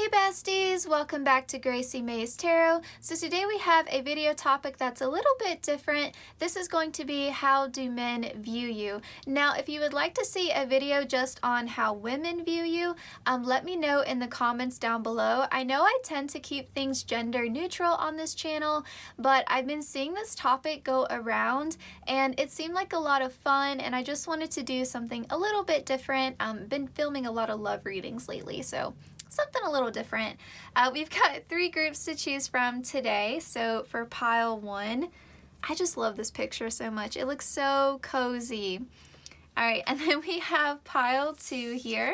Hey besties, welcome back to Gracie Mae's Tarot. So today we have a video topic that's a little bit different. This is going to be how do men view you. Now if you would like to see a video just on how women view you, let me know in the comments down below. I know I tend to keep things gender neutral on this channel, but I've been seeing this topic go around and it seemed like a lot of fun and I just wanted to do something a little bit different. Been filming a lot of love readings lately, so something a little different. We've got 3 groups to choose from today. So for pile 1, I just love this picture so much. It looks so cozy. All right, and then we have pile 2 here.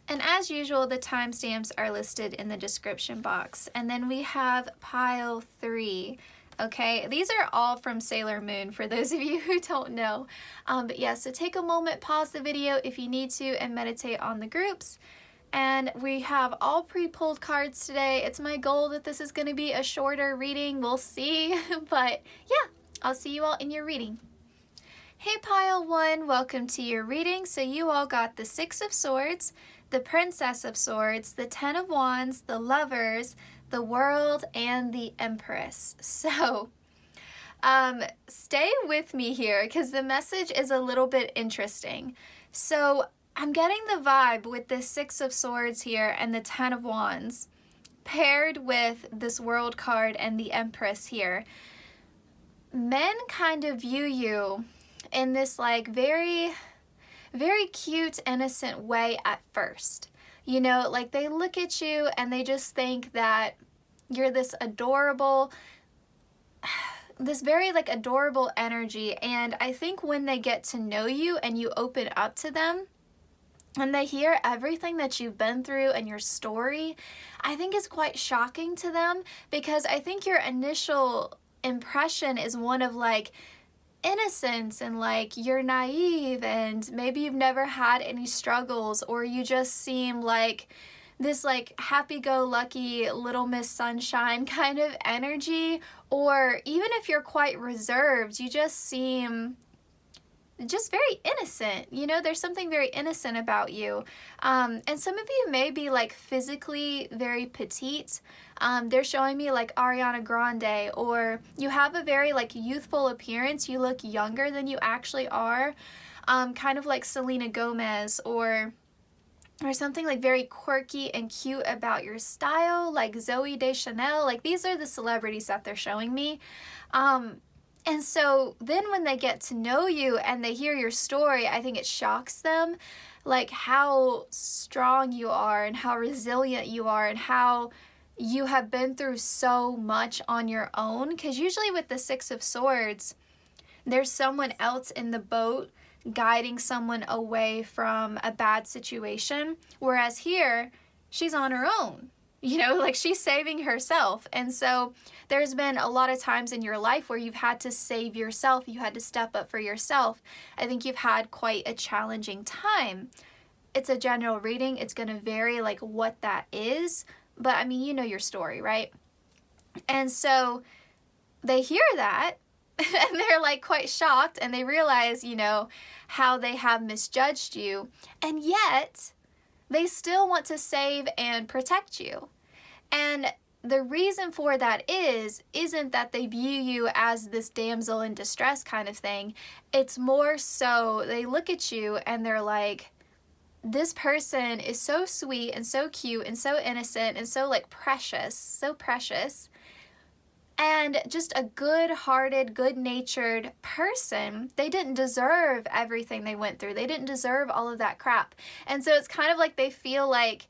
And as usual, the timestamps are listed in the description box. And then we have pile 3. Okay, these are all from Sailor Moon for those of you who don't know. But yeah, so take a moment, pause the video if you need to, and meditate on the groups. And we have all pre-pulled cards today. It's my goal that this is going to be a shorter reading. We'll see. But yeah, I'll see you all in your reading. Hey pile 1, welcome to your reading. So you all got the 6 of Swords, the Princess of Swords, the 10 of Wands, the Lovers, the World, and the Empress. So stay with me here because the message is a little bit interesting. So I'm getting the vibe with this 6 of Swords here and the 10 of Wands paired with this World card and the Empress here. Men kind of view you in this like very cute, innocent way at first. You know, like they look at you and they just think that you're this adorable, this very like adorable energy. And I think when they get to know you and you open up to them and they hear everything that you've been through and your story, I think it's quite shocking to them because I think your initial impression is one of like innocence and like you're naive and maybe you've never had any struggles, or you just seem like this like happy-go-lucky little Miss Sunshine kind of energy, or even if you're quite reserved, you just seem just very innocent. You know, there's something very innocent about you. And some of you may be like physically very petite. They're showing me like Ariana Grande, or you have a very like youthful appearance. You look younger than you actually are. Kind of like Selena Gomez, or something like very quirky and cute about your style, like Zooey Deschanel. Like these are the celebrities that they're showing me. And so then when they get to know you and they hear your story, I think it shocks them, like how strong you are and how resilient you are and how you have been through so much on your own. Because usually with the 6 of Swords, there's someone else in the boat guiding someone away from a bad situation. Whereas here, she's on her own. You know, like she's saving herself. And so there's been a lot of times in your life where you've had to save yourself. You had to step up for yourself. I think you've had quite a challenging time. It's a general reading. It's going to vary like what that is. But I mean, you know your story, right? And so they hear that and they're like quite shocked and they realize, you know, how they have misjudged you. And yet they still want to save and protect you. And the reason for that isn't that they view you as this damsel in distress kind of thing. It's more so they look at you and they're like, this person is so sweet and so cute and so innocent and so like precious, so precious. And just a good-hearted, good-natured person. They didn't deserve everything they went through. They didn't deserve all of that crap. And so it's kind of like they feel like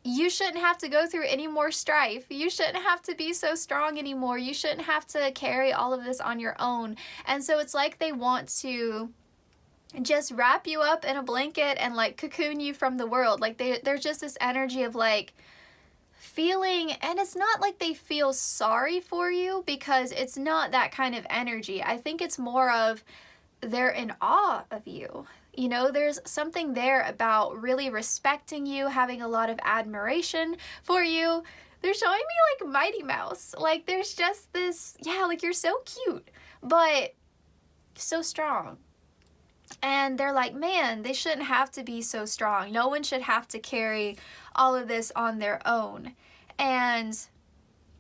you shouldn't have to go through any more strife. You shouldn't have to be so strong anymore. You shouldn't have to carry all of this on your own. And so it's like they want to just wrap you up in a blanket and like cocoon you from the world. Like there's just this energy of like feeling, and it's not like they feel sorry for you because it's not that kind of energy. I think it's more of they're in awe of you. You know, there's something there about really respecting you, having a lot of admiration for you. They're showing me like Mighty Mouse. Like there's just this, yeah, like you're so cute, but so strong. And they're like, man, they shouldn't have to be so strong. No one should have to carry all of this on their own. And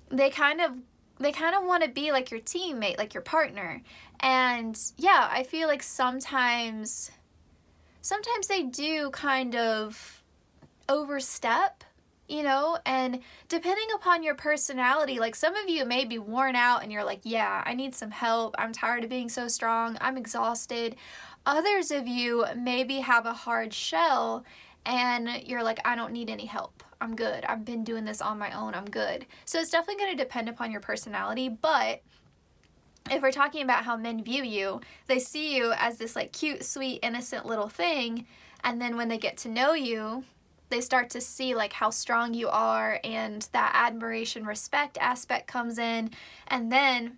they kind of want to be like your teammate, like your partner. And yeah, I feel like sometimes they do kind of overstep, you know, and depending upon your personality, like some of you may be worn out and you're like, yeah, I need some help. I'm tired of being so strong. I'm exhausted. Others of you maybe have a hard shell and you're like, I don't need any help. I'm good. I've been doing this on my own. I'm good. So it's definitely going to depend upon your personality. But if we're talking about how men view you, they see you as this like cute, sweet, innocent little thing. And then when they get to know you, they start to see like how strong you are, and that admiration, respect aspect comes in. And then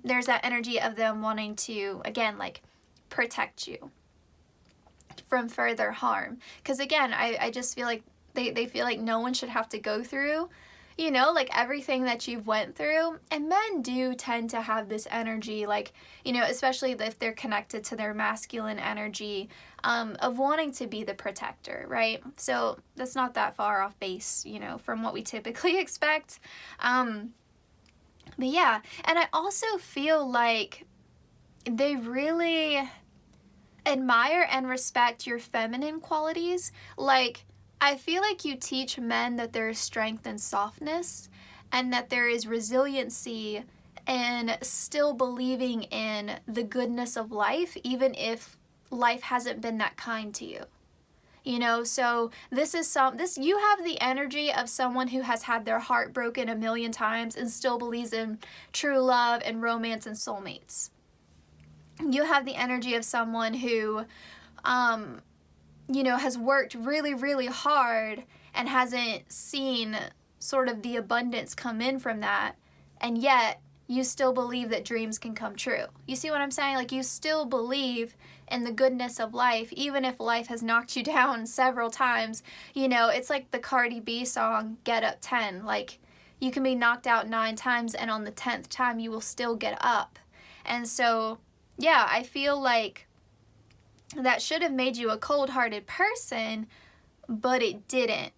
there's that energy of them wanting to, again, like protect you from further harm. Because again, I just feel like they feel like no one should have to go through, you know, like everything that you've went through. And men do tend to have this energy, like, you know, especially if they're connected to their masculine energy, of wanting to be the protector, right? So that's not that far off base, you know, from what we typically expect. But yeah, and I also feel like they really admire and respect your feminine qualities. Like, I feel like you teach men that there is strength and softness, and that there is resiliency and still believing in the goodness of life, even if life hasn't been that kind to you. You know, so this you have the energy of someone who has had their heart broken a million times and still believes in true love and romance and soulmates. You have the energy of someone who, you know, has worked really, really hard and hasn't seen sort of the abundance come in from that, and yet you still believe that dreams can come true. You see what I'm saying? Like, you still believe in the goodness of life, even if life has knocked you down several times. You know, it's like the Cardi B song, Get Up 10. Like, you can be knocked out 9 times, and on the 10th time, you will still get up. And so, yeah, I feel like that should have made you a cold-hearted person, but it didn't.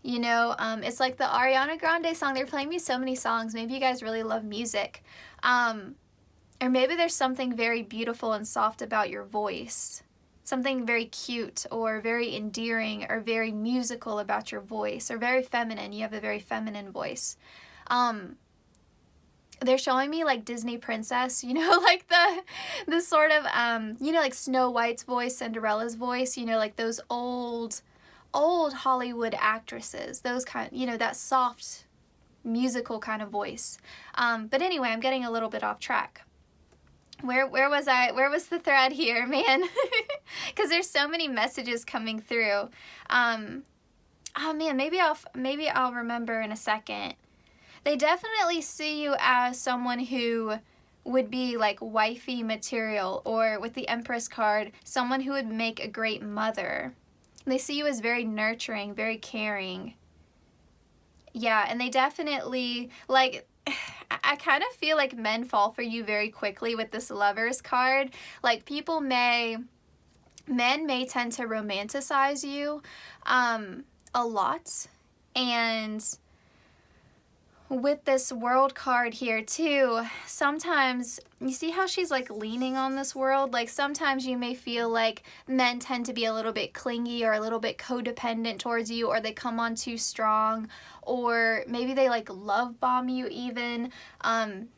You know, it's like the Ariana Grande song. They're playing me so many songs. Maybe you guys really love music. Or maybe there's something very beautiful and soft about your voice. Something very cute or very endearing or very musical about your voice, or very feminine. You have a very feminine voice. They're showing me like Disney princess, you know, like the sort of, you know, like Snow White's voice, Cinderella's voice, you know, like those old Hollywood actresses, those kind, you know, that soft musical kind of voice. But anyway, I'm getting a little bit off track. Where was I? Where was the thread here, man? Because there's so many messages coming through. Oh man, maybe I'll remember in a second. They definitely see you as someone who would be like wifey material, or with the Empress card, someone who would make a great mother. They see you as very nurturing, very caring. Yeah, and they definitely, like, I kind of feel like men fall for you very quickly with this Lovers card. Like, men may tend to romanticize you a lot. And with this World card here too, sometimes, you see how she's like leaning on this world? Like, sometimes you may feel like men tend to be a little bit clingy or a little bit codependent towards you, or they come on too strong, or maybe they like love bomb you even.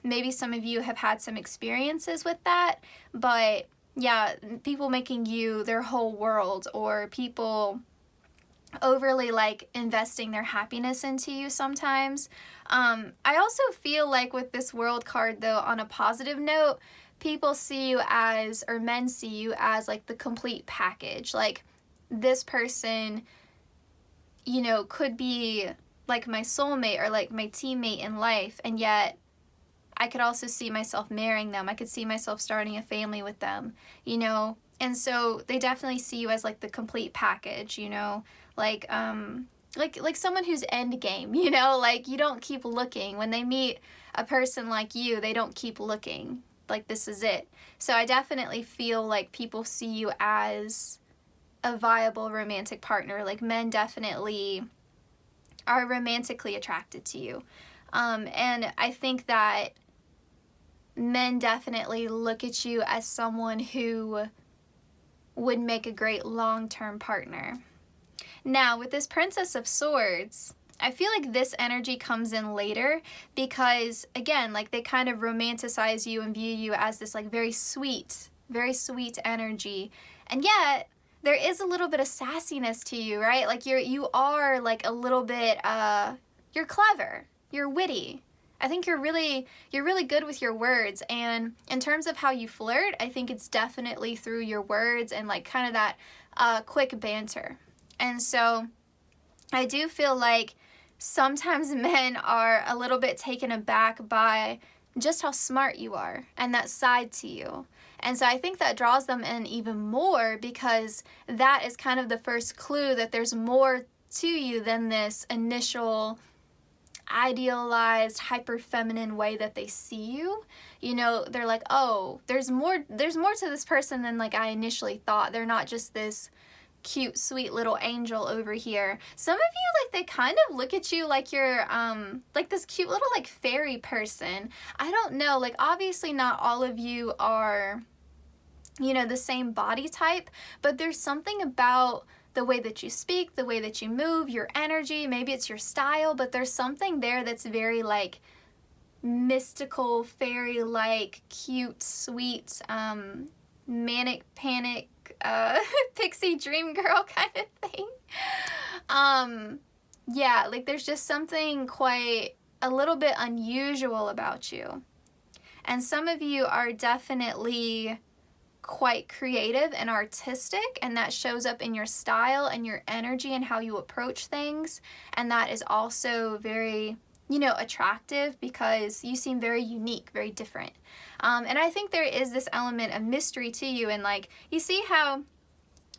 Maybe some of you have had some experiences with that, but yeah, people making you their whole world, or people overly like investing their happiness into you sometimes. I also feel like with this World card though, on a positive note, people see you as, or men see you as like the complete package. Like, this person, you know, could be like my soulmate or like my teammate in life, and yet I could also see myself marrying them. I could see myself starting a family with them, you know. And so they definitely see you as like the complete package, you know, like someone who's end game, you know, like you don't keep looking. When they meet a person like you, they don't keep looking. like this is it. So I definitely feel like people see you as a viable romantic partner. Like men definitely are romantically attracted to you. And I think that men definitely look at you as someone who would make a great long-term partner. Now, with this Princess of Swords, I feel like this energy comes in later because, again, like they kind of romanticize you and view you as this like very sweet energy. And yet, there is a little bit of sassiness to you, right? Like you are like a little bit, you're clever, you're witty. I think you're really good with your words, and in terms of how you flirt, I think it's definitely through your words and like kind of that quick banter. And so I do feel like sometimes men are a little bit taken aback by just how smart you are and that side to you. And so I think that draws them in even more because that is kind of the first clue that there's more to you than this initial idealized hyper feminine way that they see you. You know, they're like, oh, there's more to this person than like I initially thought. They're not just this cute sweet little angel over here. Some of you, like, they kind of look at you like you're like this cute little like fairy person. I don't know, like obviously not all of you are, you know, the same body type, but there's something about the way that you speak, the way that you move, your energy, maybe it's your style, but there's something there that's very like mystical, fairy-like, cute, sweet, manic panic, pixie dream girl kind of thing. Yeah, like there's just something quite a little bit unusual about you. And some of you are definitely quite creative and artistic, and that shows up in your style and your energy and how you approach things, and that is also very, you know, attractive because you seem very unique, very different. And I think there is this element of mystery to you, and like you see how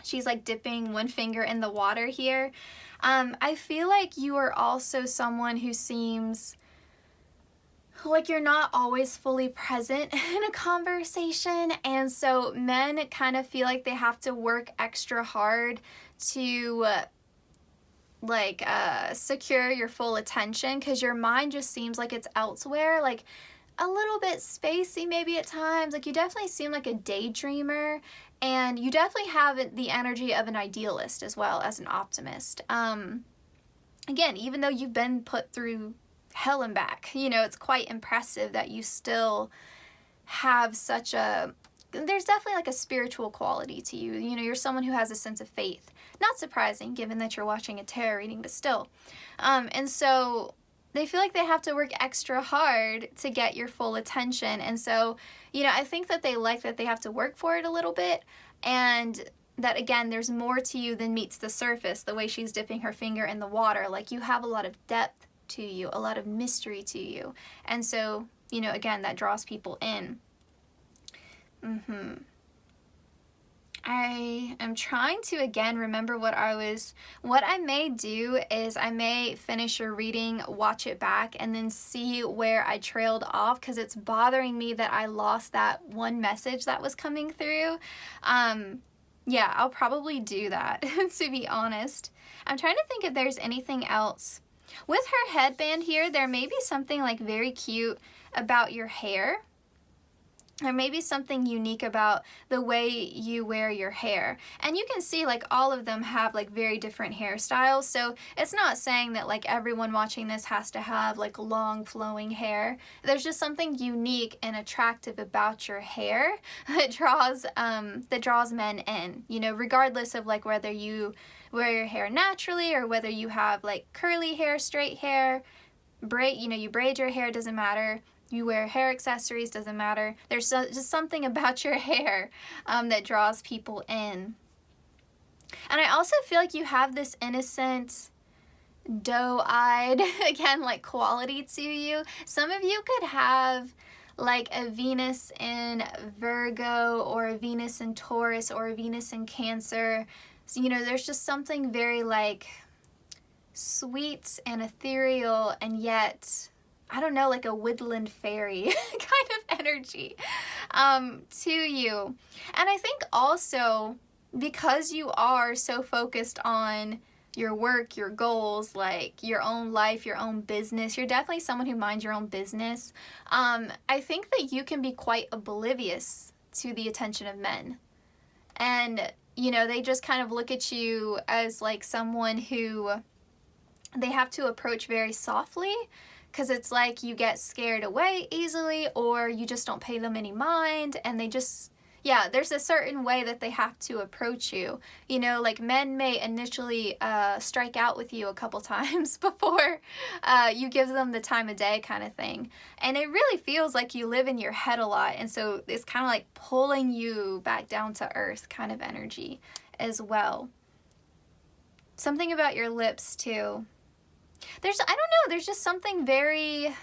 she's like dipping one finger in the water here. I feel like you are also someone who seems like you're not always fully present in a conversation, and so men kind of feel like they have to work extra hard to secure your full attention because your mind just seems like it's elsewhere, like a little bit spacey maybe at times. Like you definitely seem like a daydreamer, and you definitely have the energy of an idealist as well as an optimist. Again, even though you've been put through hell and back, you know, it's quite impressive that you still have such a, there's definitely like a spiritual quality to you. You know, you're someone who has a sense of faith. Not surprising given that you're watching a tarot reading, but still. And so they feel like they have to work extra hard to get your full attention. And so, you know, I think that they like that they have to work for it a little bit, and that again, there's more to you than meets the surface, the way she's dipping her finger in the water. Like you have a lot of depth to you, a lot of mystery to you. And so, you know, again, that draws people in. I am trying to again remember what I may do is I may finish your reading, watch it back, and then see where I trailed off, because it's bothering me that I lost that one message that was coming through. Yeah, I'll probably do that, to be honest. I'm trying to think if there's anything else. With her headband here, there may be something like very cute about your hair. There may be something unique about the way you wear your hair. And you can see like all of them have like very different hairstyles. So it's not saying that like everyone watching this has to have like long flowing hair. There's just something unique and attractive about your hair that draws men in, you know, regardless of like whether you wear your hair naturally or whether you have like curly hair, straight hair, you braid your hair, doesn't matter. You wear hair accessories, doesn't matter. There's just something about your hair that draws people in. And I also feel like you have this innocent, doe-eyed, again, like quality to you. Some of you could have like a Venus in Virgo or a Venus in Taurus or a Venus in Cancer. So, you know, there's just something very like sweet and ethereal and yet I don't know, like a woodland fairy kind of energy to you. And I think also because you are so focused on your work, your goals, like your own life, your own business, you're definitely someone who minds your own business. I think that you can be quite oblivious to the attention of men. And, you know, they just kind of look at you as like someone who they have to approach very softly, because it's like you get scared away easily, or you just don't pay them any mind, and they just, yeah, there's a certain way that they have to approach you. You know, like men may initially strike out with you a couple times before you give them the time of day kind of thing. And it really feels like you live in your head a lot, and so it's kind of like pulling you back down to earth kind of energy as well. Something about your lips too. There's, I don't know, there's just something very,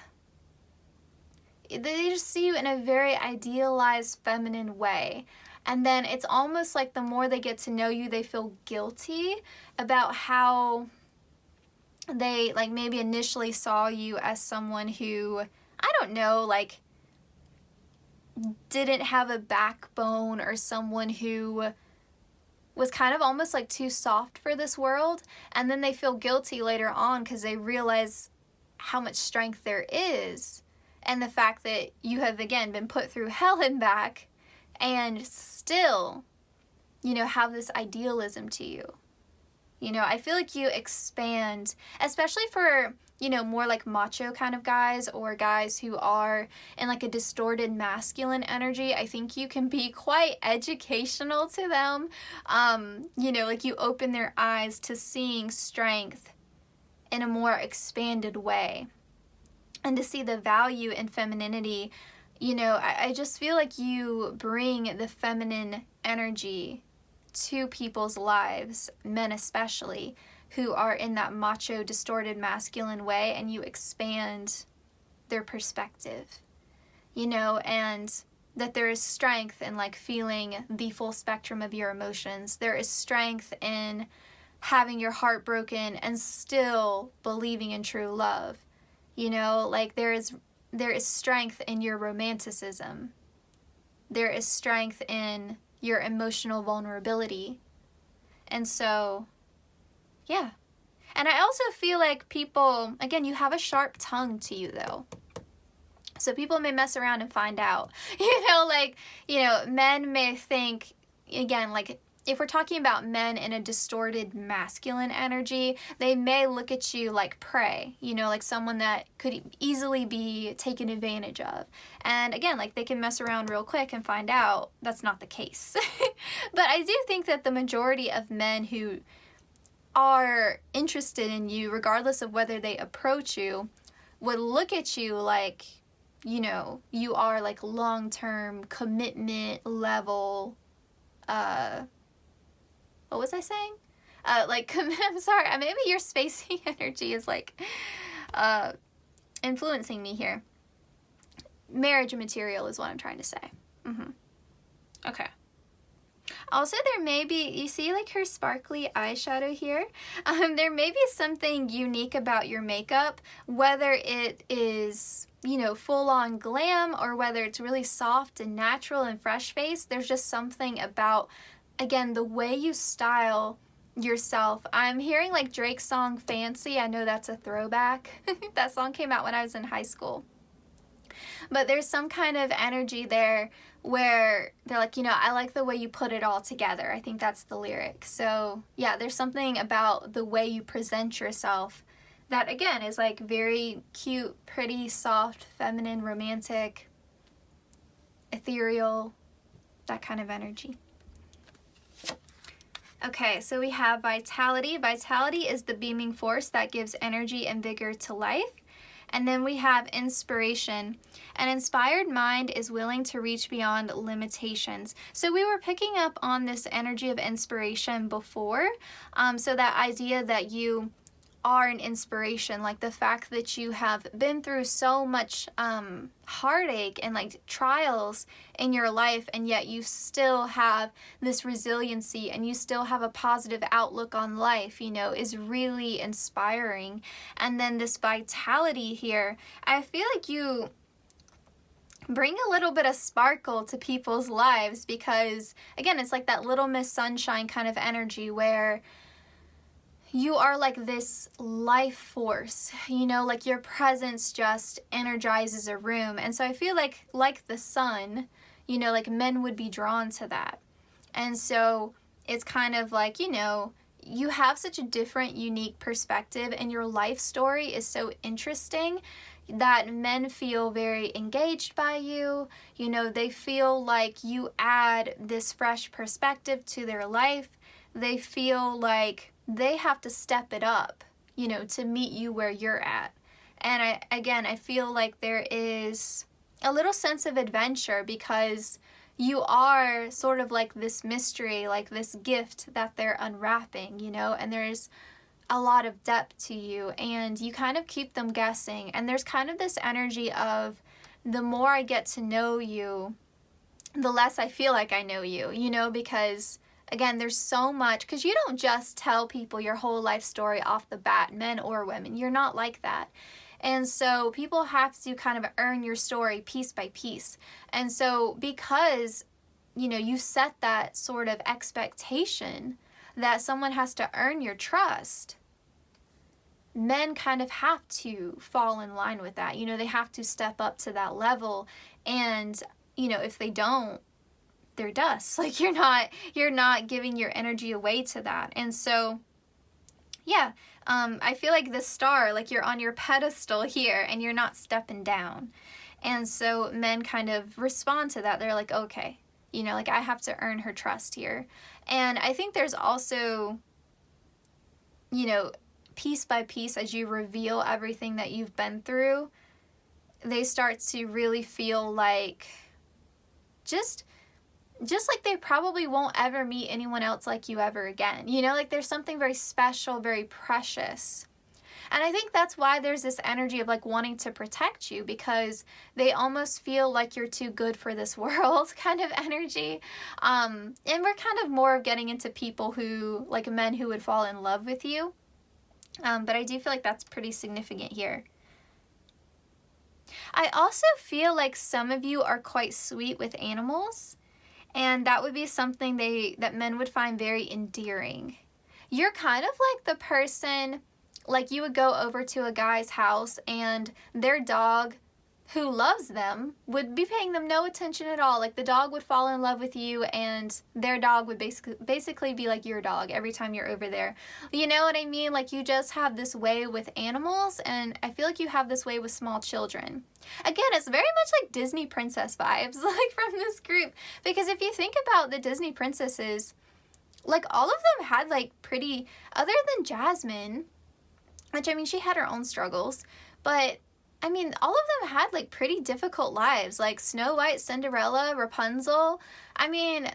they just see you in a very idealized feminine way. And then it's almost like the more they get to know you, they feel guilty about how they like maybe initially saw you as someone who, I don't know, like didn't have a backbone, or someone who was kind of almost like too soft for this world, and then they feel guilty later on because they realize how much strength there is, and the fact that you have again been put through hell and back and still, you know, have this idealism to you. You know, I feel like you expand, especially for, you know, more like macho kind of guys, or guys who are in like a distorted masculine energy. I think you can be quite educational to them. You know, like you open their eyes to seeing strength in a more expanded way, and to see the value in femininity. You know, I just feel like you bring the feminine energy to people's lives, men especially, who are in that macho, distorted, masculine way, and you expand their perspective, you know, and that there is strength in like feeling the full spectrum of your emotions. There is strength in having your heart broken and still believing in true love, you know, like there is strength in your romanticism. There is strength in your emotional vulnerability. And so, yeah. And I also feel like people, again, you have a sharp tongue to you though. So people may mess around and find out. You know, like, you know, men may think, again, like if we're talking about men in a distorted masculine energy, they may look at you like prey, you know, like someone that could easily be taken advantage of. And again, like they can mess around real quick and find out that's not the case. But I do think that the majority of men who are interested in you, regardless of whether they approach you, would look at you like, you know, you are like long-term commitment level, what was I saying? Like, I'm sorry, maybe your spacey energy is like influencing me here. Marriage material is what I'm trying to say. Okay. Also, there may be, you see like her sparkly eyeshadow here? There may be something unique about your makeup, whether it is, you know, full-on glam, or whether it's really soft and natural and fresh-faced. There's just something about, again, the way you style yourself. I'm hearing like Drake's song Fancy. I know that's a throwback. That song came out when I was in high school. But there's some kind of energy there where they're like, you know, I like the way you put it all together. I think that's the lyric. So yeah, there's something about the way you present yourself that, again, is like very cute, pretty, soft, feminine, romantic, ethereal, that kind of energy. Okay, so we have vitality. Vitality is the beaming force that gives energy and vigor to life. And then we have inspiration. An inspired mind is willing to reach beyond limitations. So we were picking up on this energy of inspiration before. So that idea that you are an inspiration. Like the fact that you have been through so much heartache and like trials in your life, and yet you still have this resiliency and you still have a positive outlook on life, you know, is really inspiring. And then this vitality here, I feel like you bring a little bit of sparkle to people's lives, because again, it's like that Little Miss Sunshine kind of energy where you are like this life force, you know, like your presence just energizes a room. And so I feel like the sun, you know, like men would be drawn to that. And so it's kind of like, you know, you have such a different, unique perspective, and your life story is so interesting that men feel very engaged by you. You know, they feel like you add this fresh perspective to their life. They feel like they have to step it up, you know, to meet you where you're at. And I feel like there is a little sense of adventure, because you are sort of like this mystery, like this gift that they're unwrapping, you know, and there's a lot of depth to you, and you kind of keep them guessing. And there's kind of this energy of, the more I get to know you, the less I feel like I know you, you know, because again, there's so much, because you don't just tell people your whole life story off the bat, men or women. You're not like that. And so people have to kind of earn your story piece by piece. And so because, you know, you set that sort of expectation that someone has to earn your trust, men kind of have to fall in line with that. You know, they have to step up to that level. And, you know, if they don't, they're dust. Like you're not giving your energy away to that. And so, yeah, I feel like the star, like you're on your pedestal here and you're not stepping down. And so men kind of respond to that. They're like, okay, you know, like I have to earn her trust here. And I think there's also, you know, piece by piece, as you reveal everything that you've been through, they start to really feel like just like they probably won't ever meet anyone else like you ever again. You know, like there's something very special, very precious. And I think that's why there's this energy of like wanting to protect you, because they almost feel like you're too good for this world kind of energy. And we're kind of more of getting into people who, like men who would fall in love with you. But I do feel like that's pretty significant here. I also feel like some of you are quite sweet with animals. And that would be something that men would find very endearing. You're kind of like the person, like you would go over to a guy's house and their dog, who loves them, would be paying them no attention at all. Like the dog would fall in love with you, and their dog would basically be like your dog every time you're over there. You know what I mean? Like you just have this way with animals, and I feel like you have this way with small children. Again, it's very much like Disney princess vibes, like from this group. Because if you think about the Disney princesses, like all of them had like pretty, other than Jasmine, which I mean, she had her own struggles, but I mean, all of them had like pretty difficult lives, like Snow White, Cinderella, Rapunzel. I mean,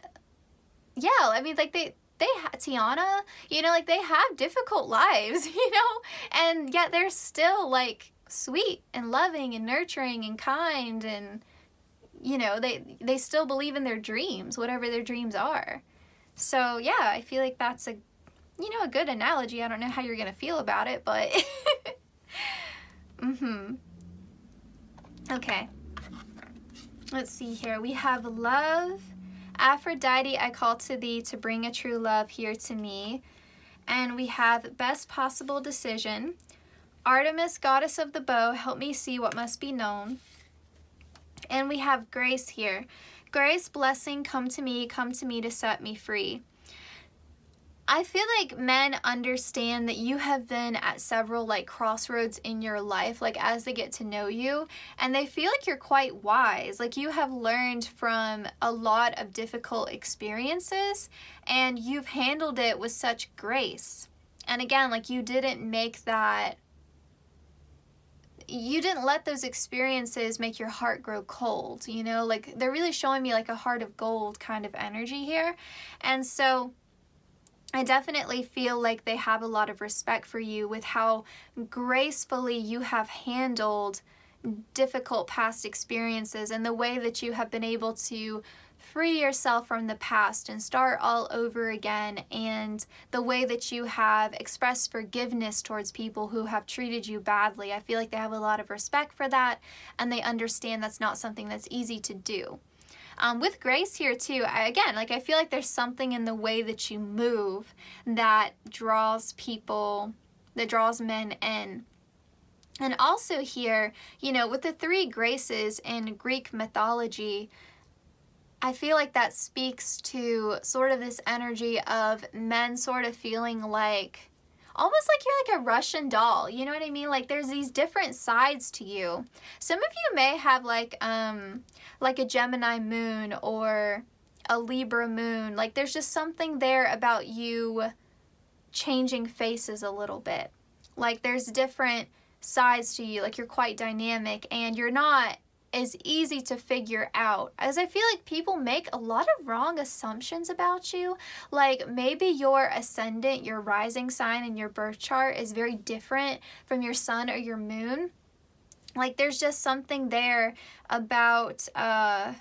yeah, I mean, like they Tiana, you know, like they have difficult lives, you know, and yet they're still like sweet and loving and nurturing and kind, and you know, they still believe in their dreams, whatever their dreams are. So yeah, I feel like that's a, you know, a good analogy. I don't know how you're gonna feel about it, but okay, let's see here. We have love. Aphrodite, I call to thee to bring a true love here to me. And we have best possible decision. Artemis, goddess of the bow, help me see what must be known. And we have grace here. Grace, blessing, come to me to set me free. I feel like men understand that you have been at several like crossroads in your life, like as they get to know you, and they feel like you're quite wise. Like you have learned from a lot of difficult experiences, and you've handled it with such grace. And again, like you didn't let those experiences make your heart grow cold, you know? Like they're really showing me like a heart of gold kind of energy here. And so I definitely feel like they have a lot of respect for you with how gracefully you have handled difficult past experiences and the way that you have been able to free yourself from the past and start all over again, and the way that you have expressed forgiveness towards people who have treated you badly. I feel like they have a lot of respect for that, and they understand that's not something that's easy to do. With Grace here too, again, like I feel like there's something in the way that you move that draws people, that draws men in. And also here, you know, with the three graces in Greek mythology, I feel like that speaks to sort of this energy of men sort of feeling like, almost like you're like a Russian doll, you know what I mean? Like there's these different sides to you. Some of you may have like a Gemini moon or a Libra moon. Like there's just something there about you changing faces a little bit. Like there's different sides to you, like you're quite dynamic and you're not as easy to figure out, as I feel like people make a lot of wrong assumptions about you. Like maybe your ascendant, your rising sign in your birth chart is very different from your sun or your moon. Like there's just something there about about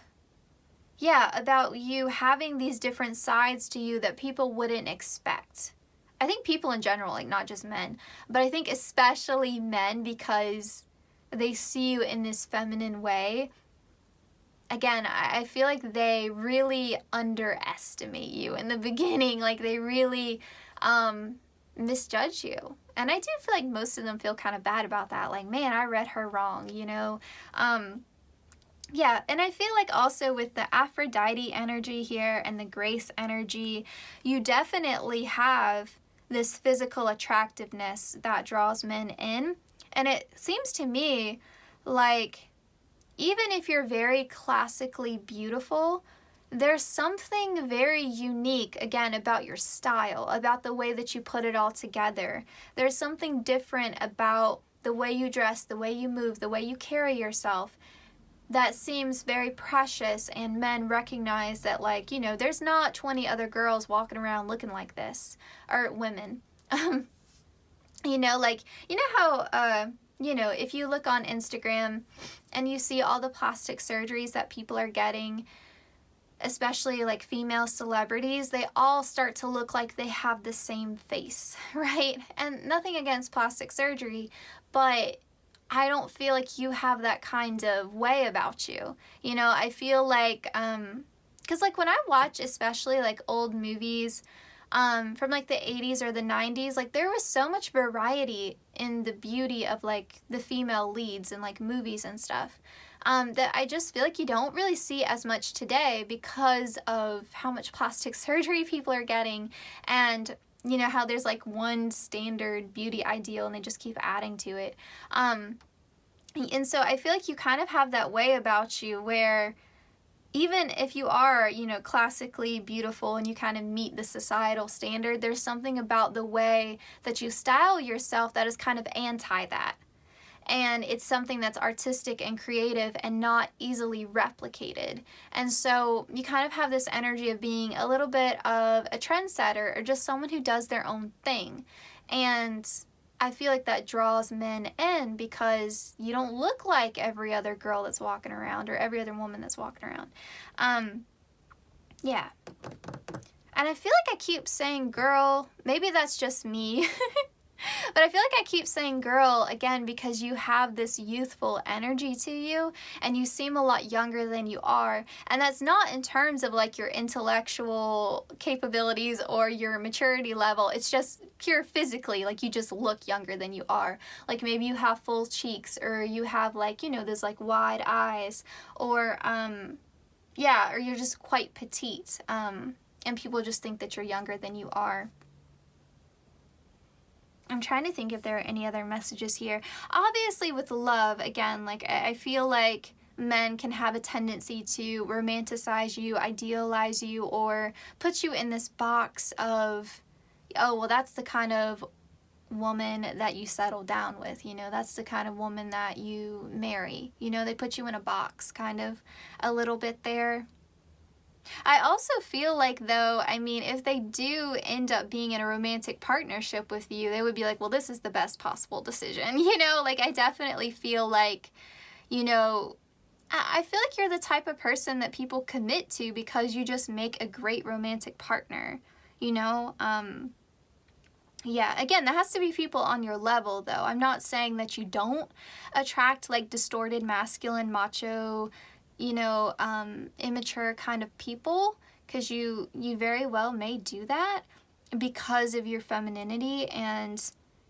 you having these different sides to you that people wouldn't expect. I think people in general, like not just men, but I think especially men, because they see you in this feminine way. Again, I feel like they really underestimate you in the beginning. Like they really misjudge you. And I do feel like most of them feel kind of bad about that. Like, man, I read her wrong, you know? Yeah, and I feel like also with the Aphrodite energy here and the Grace energy, you definitely have this physical attractiveness that draws men in. And it seems to me like even if you're very classically beautiful, there's something very unique, again, about your style, about the way that you put it all together. There's something different about the way you dress, the way you move, the way you carry yourself that seems very precious, and men recognize that, like, you know, there's not 20 other girls walking around looking like this, or women. You know, like, you know how, you know, if you look on Instagram and you see all the plastic surgeries that people are getting, especially like female celebrities, they all start to look like they have the same face, right? And nothing against plastic surgery, but I don't feel like you have that kind of way about you. You know, I feel like, because like when I watch especially like old movies from like the 80s or the 90s, like there was so much variety in the beauty of like the female leads in like movies and stuff, that I just feel like you don't really see as much today because of how much plastic surgery people are getting, and you know how there's like one standard beauty ideal and they just keep adding to it. And so I feel like you kind of have that way about you where even if you are, you know, classically beautiful and you kind of meet the societal standard, there's something about the way that you style yourself that is kind of anti that. And it's something that's artistic and creative and not easily replicated. And so you kind of have this energy of being a little bit of a trendsetter or just someone who does their own thing. And I feel like that draws men in because you don't look like every other girl that's walking around or every other woman that's walking around. Yeah. And I feel like I keep saying girl. Maybe that's just me. But I feel like I keep saying girl again because you have this youthful energy to you and you seem a lot younger than you are. And that's not in terms of like your intellectual capabilities or your maturity level. It's just pure physically, like you just look younger than you are. Like maybe you have full cheeks, or you have like, you know, those like wide eyes, or yeah, or you're just quite petite. And people just think that you're younger than you are. I'm trying to think if there are any other messages here. Obviously with love, again, like I feel like men can have a tendency to romanticize you, idealize you, or put you in this box of, oh, well, that's the kind of woman that you settle down with, you know, that's the kind of woman that you marry. You know, they put you in a box kind of a little bit there. I also feel like, though, I mean, if they do end up being in a romantic partnership with you, they would be like, well, this is the best possible decision. You know, like, I definitely feel like, you know, I feel like you're the type of person that people commit to because you just make a great romantic partner, you know? Yeah, again, that has to be people on your level, though. I'm not saying that you don't attract, like, distorted, masculine, macho, you know, immature kind of people, because you very well may do that because of your femininity. And,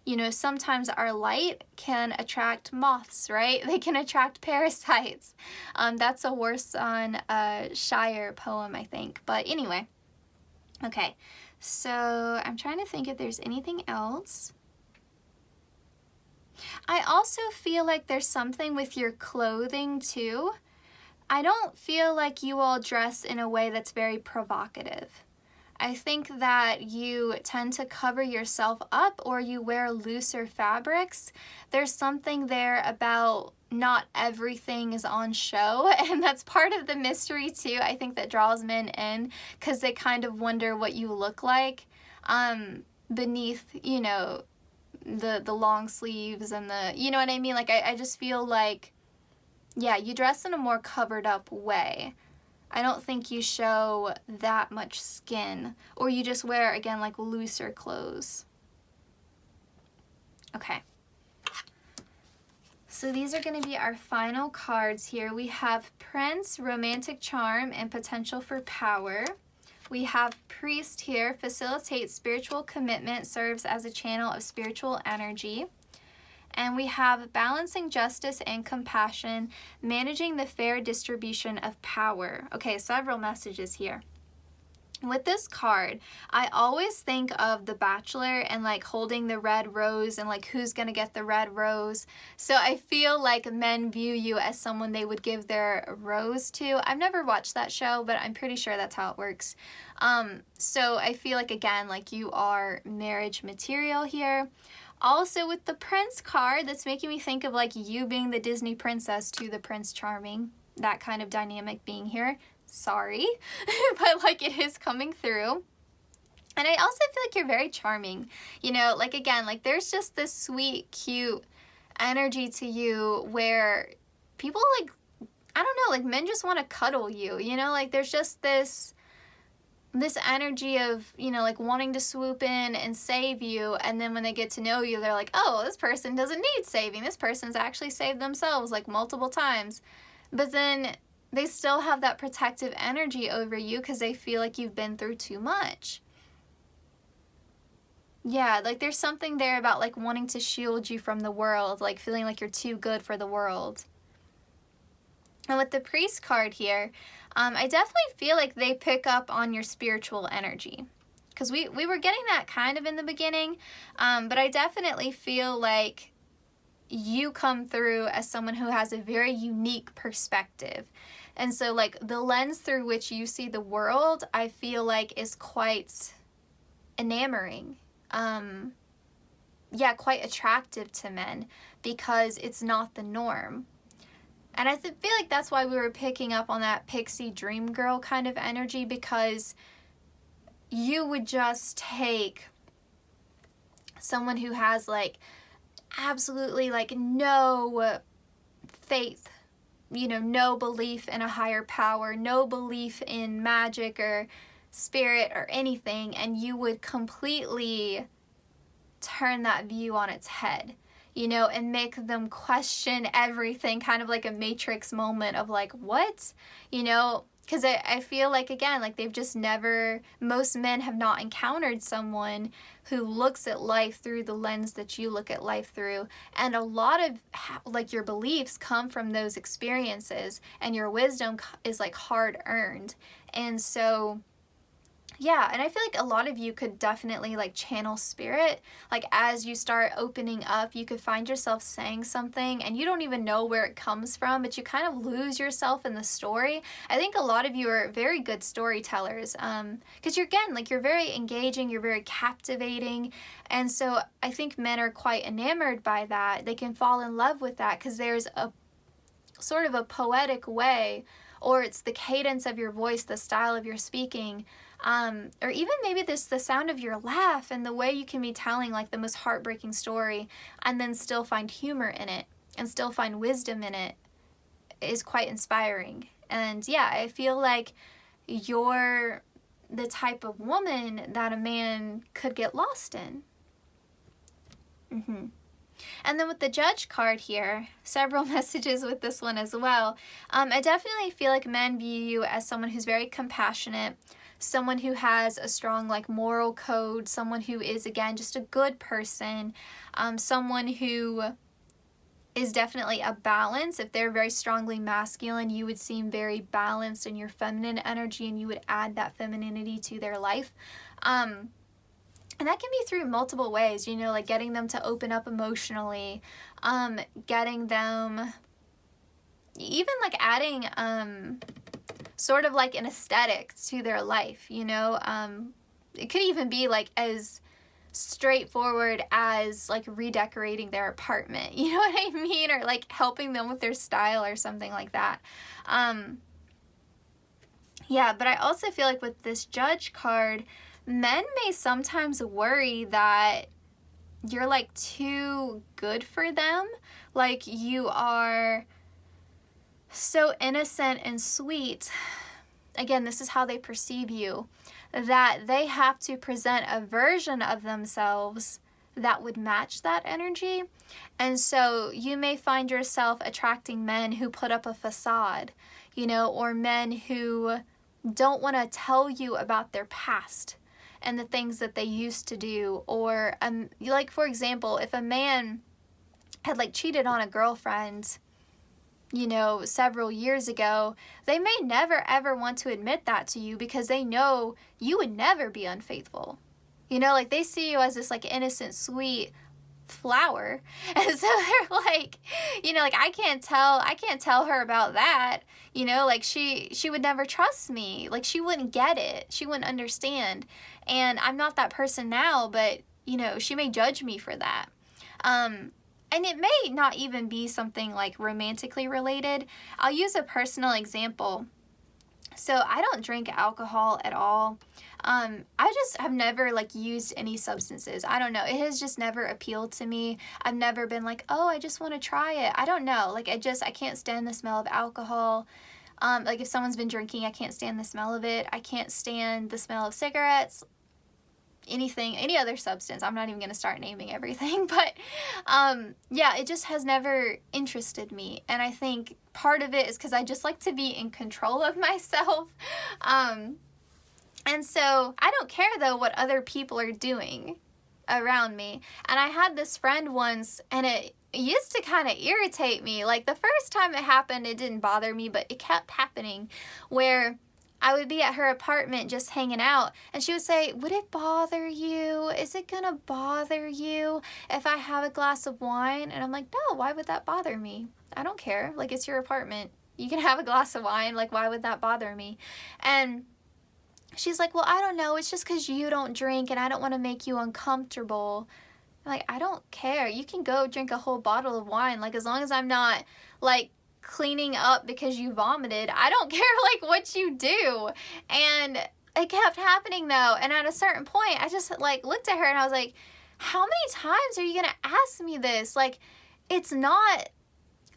you know, sometimes our light can attract moths, right? They can attract parasites. That's a Warsan Shire poem, I think. But anyway, okay. So I'm trying to think if there's anything else. I also feel like there's something with your clothing too. I don't feel like you all dress in a way that's very provocative. I think that you tend to cover yourself up, or you wear looser fabrics. There's something there about not everything is on show, and that's part of the mystery too. I think that draws men in because they kind of wonder what you look like beneath, you know, the long sleeves and the, you know what I mean? Like, I just feel like, yeah, you dress in a more covered up way. I don't think you show that much skin, or you just wear, again, like looser clothes. Okay. So these are going to be our final cards here. We have Prince, Romantic Charm, and Potential for Power. We have Priest here, facilitates spiritual commitment, serves as a channel of spiritual energy. And we have Balancing Justice and Compassion, managing the fair distribution of power. Okay, several messages here. With this card, I always think of The Bachelor and like holding the red rose and like who's gonna get the red rose. So I feel like men view you as someone they would give their rose to. I've never watched that show, but I'm pretty sure that's how it works. So I feel like, again, like you are marriage material here. Also with the Prince card, that's making me think of like you being the Disney princess to the Prince Charming. That kind of dynamic being here. Sorry, but like it is coming through. And I also feel like you're very charming. You know, like again, like there's just this sweet, cute energy to you where people like, I don't know, like men just want to cuddle you, you know, like there's just this energy of, you know, like wanting to swoop in and save you, and then when they get to know you, they're like, oh, this person doesn't need saving. This person's actually saved themselves like multiple times. But then they still have that protective energy over you because they feel like you've been through too much. Yeah, like there's something there about like wanting to shield you from the world, like feeling like you're too good for the world. And with the Priest card here, I definitely feel like they pick up on your spiritual energy. Because we were getting that kind of in the beginning, but I definitely feel like you come through as someone who has a very unique perspective. And so like the lens through which you see the world, I feel like is quite enamoring. Yeah, quite attractive to men because it's not the norm. And I feel like that's why we were picking up on that pixie dream girl kind of energy, because you would just take someone who has like absolutely like no faith, you know, no belief in a higher power, no belief in magic or spirit or anything, and you would completely turn that view on its head, you know, and make them question everything, kind of like a Matrix moment of like, what? You know, because I feel like, again, like they've just never, most men have not encountered someone who looks at life through the lens that you look at life through. And a lot of like your beliefs come from those experiences, and your wisdom is like hard earned. And so yeah, and I feel like a lot of you could definitely like channel spirit. Like as you start opening up, you could find yourself saying something and you don't even know where it comes from, but you kind of lose yourself in the story. I think a lot of you are very good storytellers because you're, again, like you're very engaging, you're very captivating. And so I think men are quite enamored by that. They can fall in love with that because there's a sort of a poetic way or it's the cadence of your voice, the style of your speaking, or even maybe this the sound of your laugh and the way you can be telling like the most heartbreaking story and then still find humor in it and still find wisdom in it is quite inspiring. And yeah, I feel like you're the type of woman that a man could get lost in. And then with the Judge card here, several messages with this one as well. I definitely feel like men view you as someone who's very compassionate, someone who has a strong like moral code, someone who is, again, just a good person, someone who is definitely a balance. If they're very strongly masculine, you would seem very balanced in your feminine energy, and you would add that femininity to their life. And that can be through multiple ways, you know, like getting them to open up emotionally, getting them, even like adding sort of like an aesthetic to their life, you know. It could even be like as straightforward as like redecorating their apartment, you know what I mean, or like helping them with their style or something like that. Yeah, but I also feel like with this Judge card, men may sometimes worry that you're like too good for them, like you are so innocent and sweet. Again, this is how they perceive you, that they have to present a version of themselves that would match that energy. And so you may find yourself attracting men who put up a facade, you know, or men who don't want to tell you about their past and the things that they used to do. Or like, for example, if a man had like cheated on a girlfriend, you know, several years ago, they may never ever want to admit that to you because they know you would never be unfaithful. You know, like they see you as this like innocent, sweet flower. And so they're like, you know, like I can't tell her about that. You know, like she would never trust me. Like she wouldn't get it. She wouldn't understand. And I'm not that person now, but you know, she may judge me for that. And it may not even be something like romantically related. I'll use a personal example. So I don't drink alcohol at all. I just have never like used any substances. I don't know. It has just never appealed to me. I've never been like, oh, I just want to try it. I don't know. Like I can't stand the smell of alcohol. Like if someone's been drinking, I can't stand the smell of it. I can't stand the smell of cigarettes. Anything, any other substance. I'm not even going to start naming everything, but yeah, it just has never interested me. And I think part of it is because I just like to be in control of myself. And so I don't care though what other people are doing around me. And I had this friend once, and it used to kind of irritate me. Like the first time it happened, it didn't bother me, but it kept happening where I would be at her apartment just hanging out, and she would say, would it bother you? Is it gonna bother you if I have a glass of wine? And I'm like, no, why would that bother me? I don't care. Like, it's your apartment. You can have a glass of wine. Like, why would that bother me? And she's like, well, I don't know. It's just because you don't drink, and I don't want to make you uncomfortable. I'm like, I don't care. You can go drink a whole bottle of wine. Like, as long as I'm not, like, cleaning up because you vomited, I don't care like what you do. And it kept happening though, and at a certain point I just like looked at her and I was like, how many times are you gonna ask me this? Like, it's not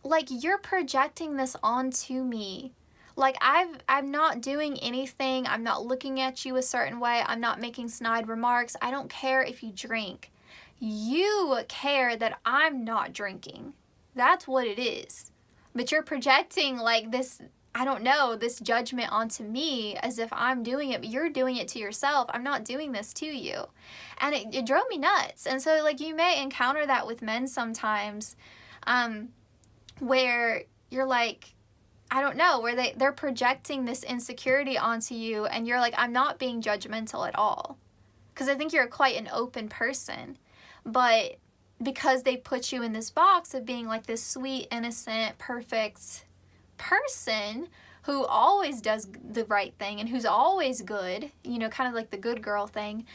like you're projecting this onto me. Like I'm not doing anything. I'm not looking at you a certain way. I'm not making snide remarks. I don't care if you drink. You care that I'm not drinking. That's what it is. But you're projecting like this, I don't know, this judgment onto me as if I'm doing it, but you're doing it to yourself. I'm not doing this to you. And it drove me nuts. And so like you may encounter that with men sometimes, where you're like, I don't know, where they're projecting this insecurity onto you, and you're like, I'm not being judgmental at all. Because I think you're quite an open person. But because they put you in this box of being like this sweet, innocent, perfect person who always does the right thing and who's always good, you know, kind of like the good girl thing,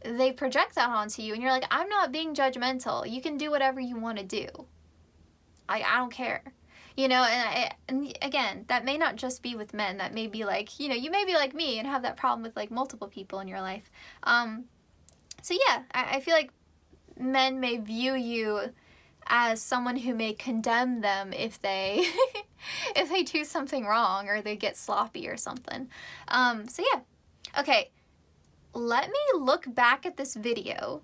they project that onto you, and you're like, I'm not being judgmental. You can do whatever you want to do. I don't care. you know, and again, that may not just be with men. That may be like, you know, you may be like me and have that problem with like multiple people in your life. So yeah, I feel like men may view you as someone who may condemn them if they if they do something wrong or they get sloppy or something. So yeah. Okay, let me look back at this video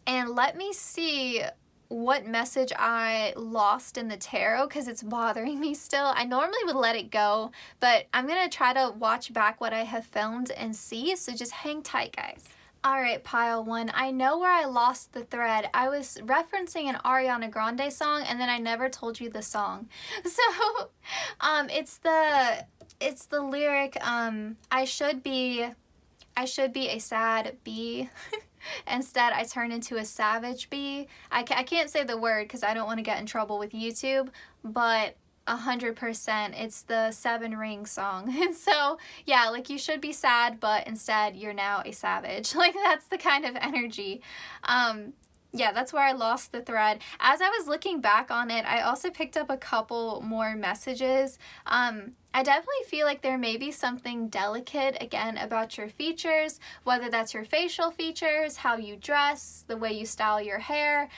and let me see what message I lost in the tarot, because it's bothering me still. I normally would let it go, but I'm gonna try to watch back what I have filmed and see, so just hang tight, guys. Alright, pile one, I know where I lost the thread. I was referencing an Ariana Grande song, and then I never told you the song. So, it's the lyric, I should be a sad bee. Instead, I turn into a savage bee. I can't say the word because I don't want to get in trouble with YouTube, but 100%, it's the 7 Ring song. And so, yeah, like, you should be sad, but instead you're now a savage. Like, that's the kind of energy. Yeah, that's where I lost the thread. As I was looking back on it, I also picked up a couple more messages. I definitely feel like there may be something delicate, again, about your features, whether that's your facial features, how you dress, the way you style your hair.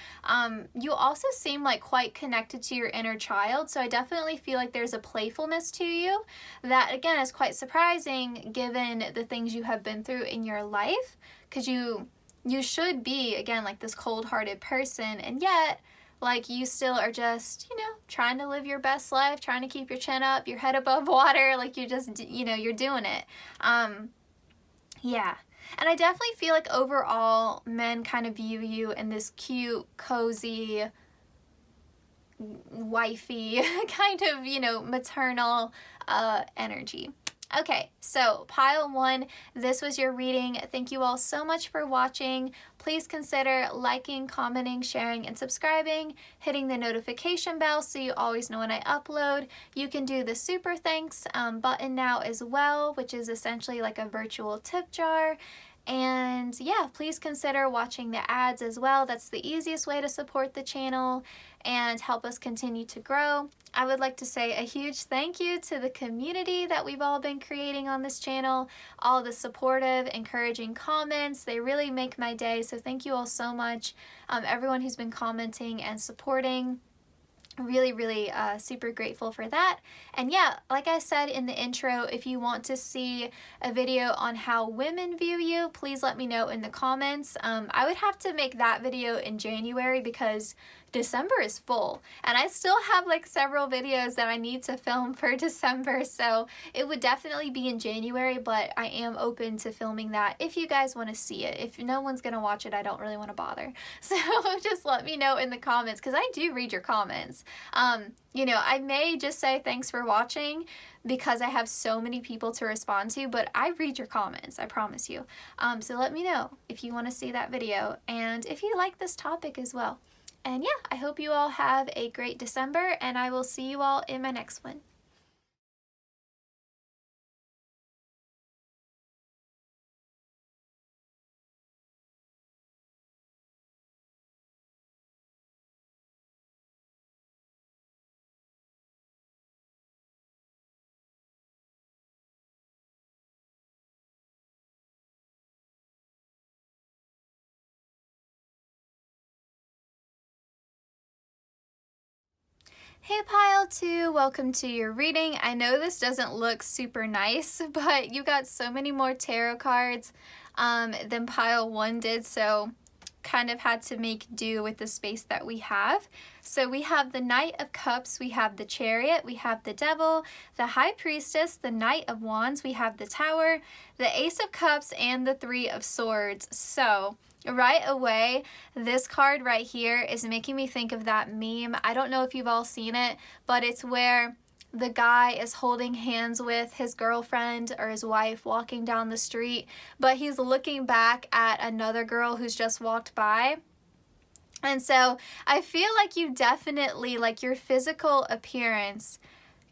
You also seem like quite connected to your inner child, so I definitely feel like there's a playfulness to you that, again, is quite surprising given the things you have been through in your life, because you should be, again, like this cold-hearted person, and yet, like, you still are just, you know, trying to live your best life, trying to keep your chin up, your head above water, like, you're just, you know, you're doing it. Yeah. And I definitely feel like overall, men kind of view you in this cute, cozy, wifey, kind of, you know, maternal energy. Okay, so pile one, this was your reading. Thank you all so much for watching. Please consider liking, commenting, sharing, and subscribing, hitting the notification bell so you always know when I upload. You can do the super thanks button now as well, which is essentially like a virtual tip jar. And yeah, please consider watching the ads as well. That's the easiest way to support the channel and help us continue to grow. I would like to say a huge thank you to the community that we've all been creating on this channel, all the supportive, encouraging comments. They really make my day, so thank you all so much. Everyone who's been commenting and supporting. Really super grateful for that. And yeah, like I said in the intro, if you want to see a video on how women view you, please let me know in the comments. I would have to make that video in January because December is full, and I still have like several videos that I need to film for December, so it would definitely be in January, but I am open to filming that if you guys want to see it. If no one's gonna watch it, I don't really want to bother, so just let me know in the comments, because I do read your comments. You know, I may just say thanks for watching because I have so many people to respond to, but I read your comments, I promise you. So let me know if you want to see that video and if you like this topic as well. And yeah, I hope you all have a great December, and I will see you all in my next one. Hey Pile 2, welcome to your reading. I know this doesn't look super nice, but you got so many more tarot cards than Pile 1 did, so kind of had to make do with the space that we have. So we have the Knight of Cups, we have the Chariot, we have the Devil, the High Priestess, the Knight of Wands, we have the Tower, the Ace of Cups, and the Three of Swords. So right away, this card right here is making me think of that meme. I don't know if you've all seen it, but it's where the guy is holding hands with his girlfriend or his wife walking down the street, but he's looking back at another girl who's just walked by. And so I feel like you definitely, like, your physical appearance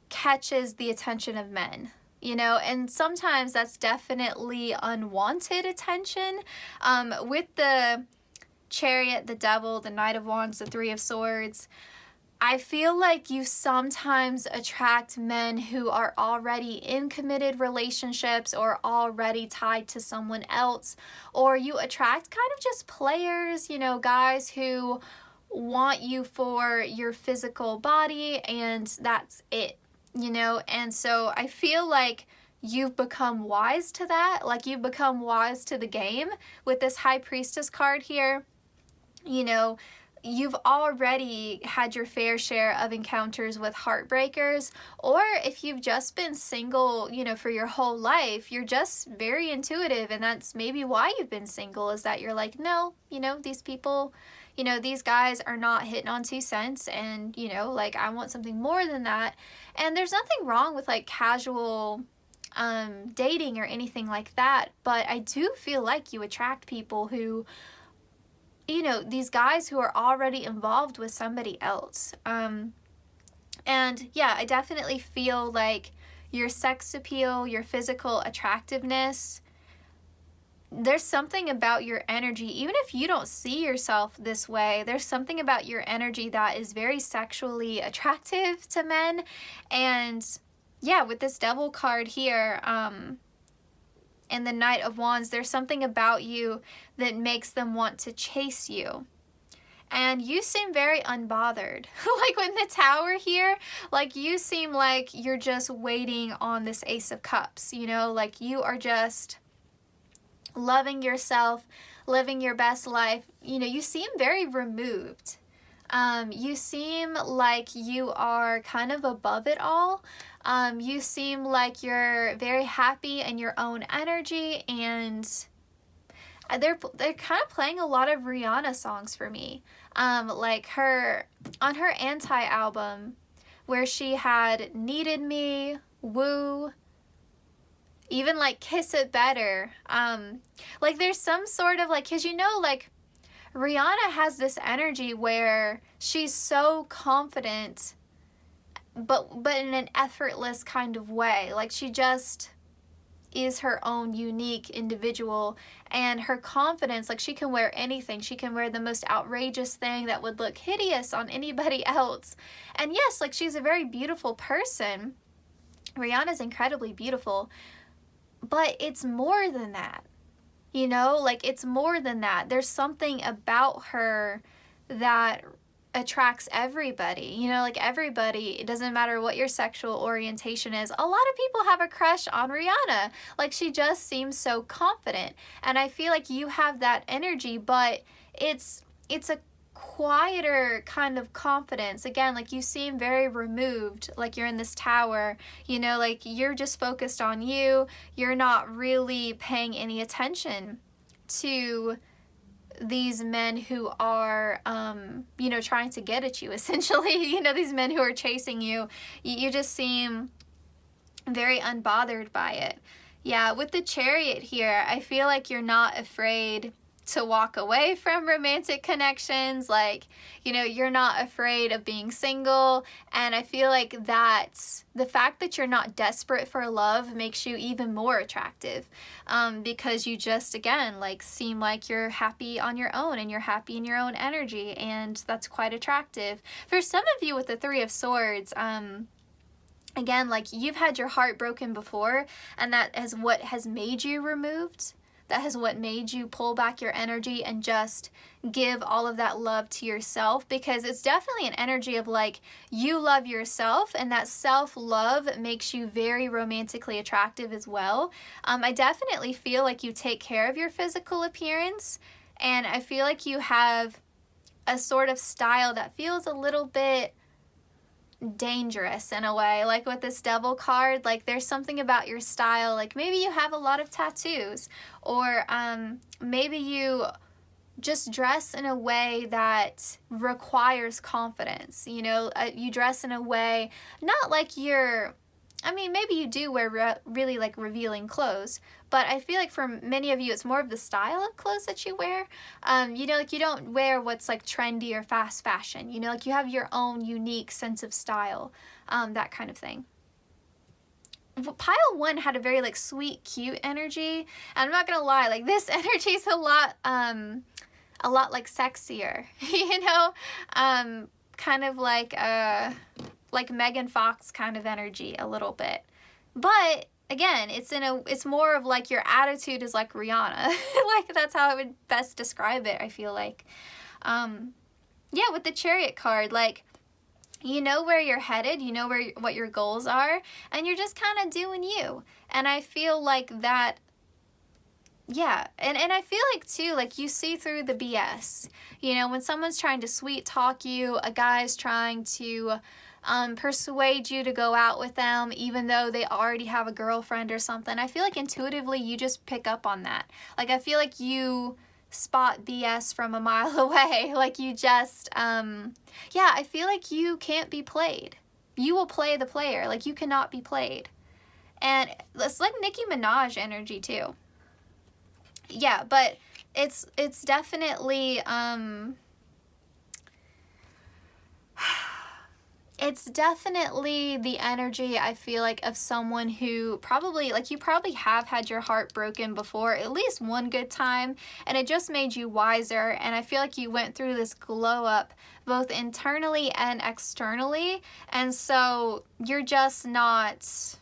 catches the attention of men. You know, and sometimes that's definitely unwanted attention. With the Chariot, the Devil, the Knight of Wands, the Three of Swords, I feel like you sometimes attract men who are already in committed relationships or already tied to someone else, or you attract kind of just players, you know, guys who want you for your physical body and that's it, you know. And so I feel like you've become wise to that, like you've become wise to the game with this High Priestess card here. You know, you've already had your fair share of encounters with heartbreakers, or if you've just been single, you know, for your whole life, you're just very intuitive, and that's maybe why you've been single, is that you're like, no, you know, these people, you know, these guys are not hitting on 2 cents, and, you know, like, I want something more than that. And there's nothing wrong with like casual dating or anything like that, but I do feel like you attract people who, you know, these guys who are already involved with somebody else. And yeah, I definitely feel like your sex appeal, your physical attractiveness, there's something about your energy, even if you don't see yourself this way, there's something about your energy that is very sexually attractive to men. And yeah, with this Devil card here, and the Knight of Wands, there's something about you that makes them want to chase you. And you seem very unbothered. Like with the Tower here, like you seem like you're just waiting on this Ace of Cups, you know, like you are just loving yourself, living your best life. You know, you seem very removed. You seem like you are kind of above it all. You seem like you're very happy in your own energy, and they're kind of playing a lot of Rihanna songs for me. Like on her Anti album, where she had Needed Me, Woo, even like Kiss It Better. Like there's some sort of like, 'cause you know, like Rihanna has this energy where she's so confident, but in an effortless kind of way. Like she just is her own unique individual, and her confidence, like she can wear anything. She can wear the most outrageous thing that would look hideous on anybody else. And yes, like she's a very beautiful person. Rihanna's incredibly beautiful, but it's more than that. You know, like it's more than that. There's something about her that attracts everybody. You know, like everybody, it doesn't matter what your sexual orientation is. A lot of people have a crush on Rihanna. Like she just seems so confident. And I feel like you have that energy, but it's a quieter kind of confidence. Again, like you seem very removed, like you're in this tower, you know, like you're just focused on you. You're not really paying any attention to these men who are, you know, trying to get at you, essentially. You know, these men who are chasing you. You just seem very unbothered by it. Yeah, with the Chariot here, I feel like you're not afraid to walk away from romantic connections. Like, you know, you're not afraid of being single. And I feel like that's the fact that you're not desperate for love makes you even more attractive, because you just, again, like seem like you're happy on your own and you're happy in your own energy. And that's quite attractive. For some of you with the Three of Swords, again, like you've had your heart broken before, and that is what has made you removed. That is what made you pull back your energy and just give all of that love to yourself, because it's definitely an energy of like you love yourself, and that self-love makes you very romantically attractive as well. I definitely feel like you take care of your physical appearance, and I feel like you have a sort of style that feels a little bit dangerous in a way. Like with this Devil card, like there's something about your style, like maybe you have a lot of tattoos, or maybe you just dress in a way that requires confidence. You know, you dress in a way, not like you're, I mean, maybe you do wear really like revealing clothes, but I feel like for many of you, it's more of the style of clothes that you wear. You know, like you don't wear what's like trendy or fast fashion. You know, like you have your own unique sense of style, that kind of thing. Pile 1 had a very like sweet, cute energy. And I'm not gonna lie, like this energy is a lot like sexier, you know? kind of like Megan Fox kind of energy a little bit. But again, it's more of like your attitude is like Rihanna. Like that's how I would best describe it, I feel like. Yeah, with the Chariot card, like, you know where you're headed, you know what your goals are, and you're just kind of doing you. And I feel like that, yeah, and I feel like too, like you see through the BS. You know, when someone's trying to sweet talk you, a guy's trying to persuade you to go out with them even though they already have a girlfriend or something. I feel like intuitively you just pick up on that. Like I feel like you spot BS from a mile away. Like you just, yeah, I feel like you can't be played. You will play the player. Like you cannot be played. And it's like Nicki Minaj energy too. Yeah, but it's definitely, it's definitely the energy, I feel like, of someone who probably, like, you probably have had your heart broken before, at least one good time, and it just made you wiser, and I feel like you went through this glow up both internally and externally, and so you're just not,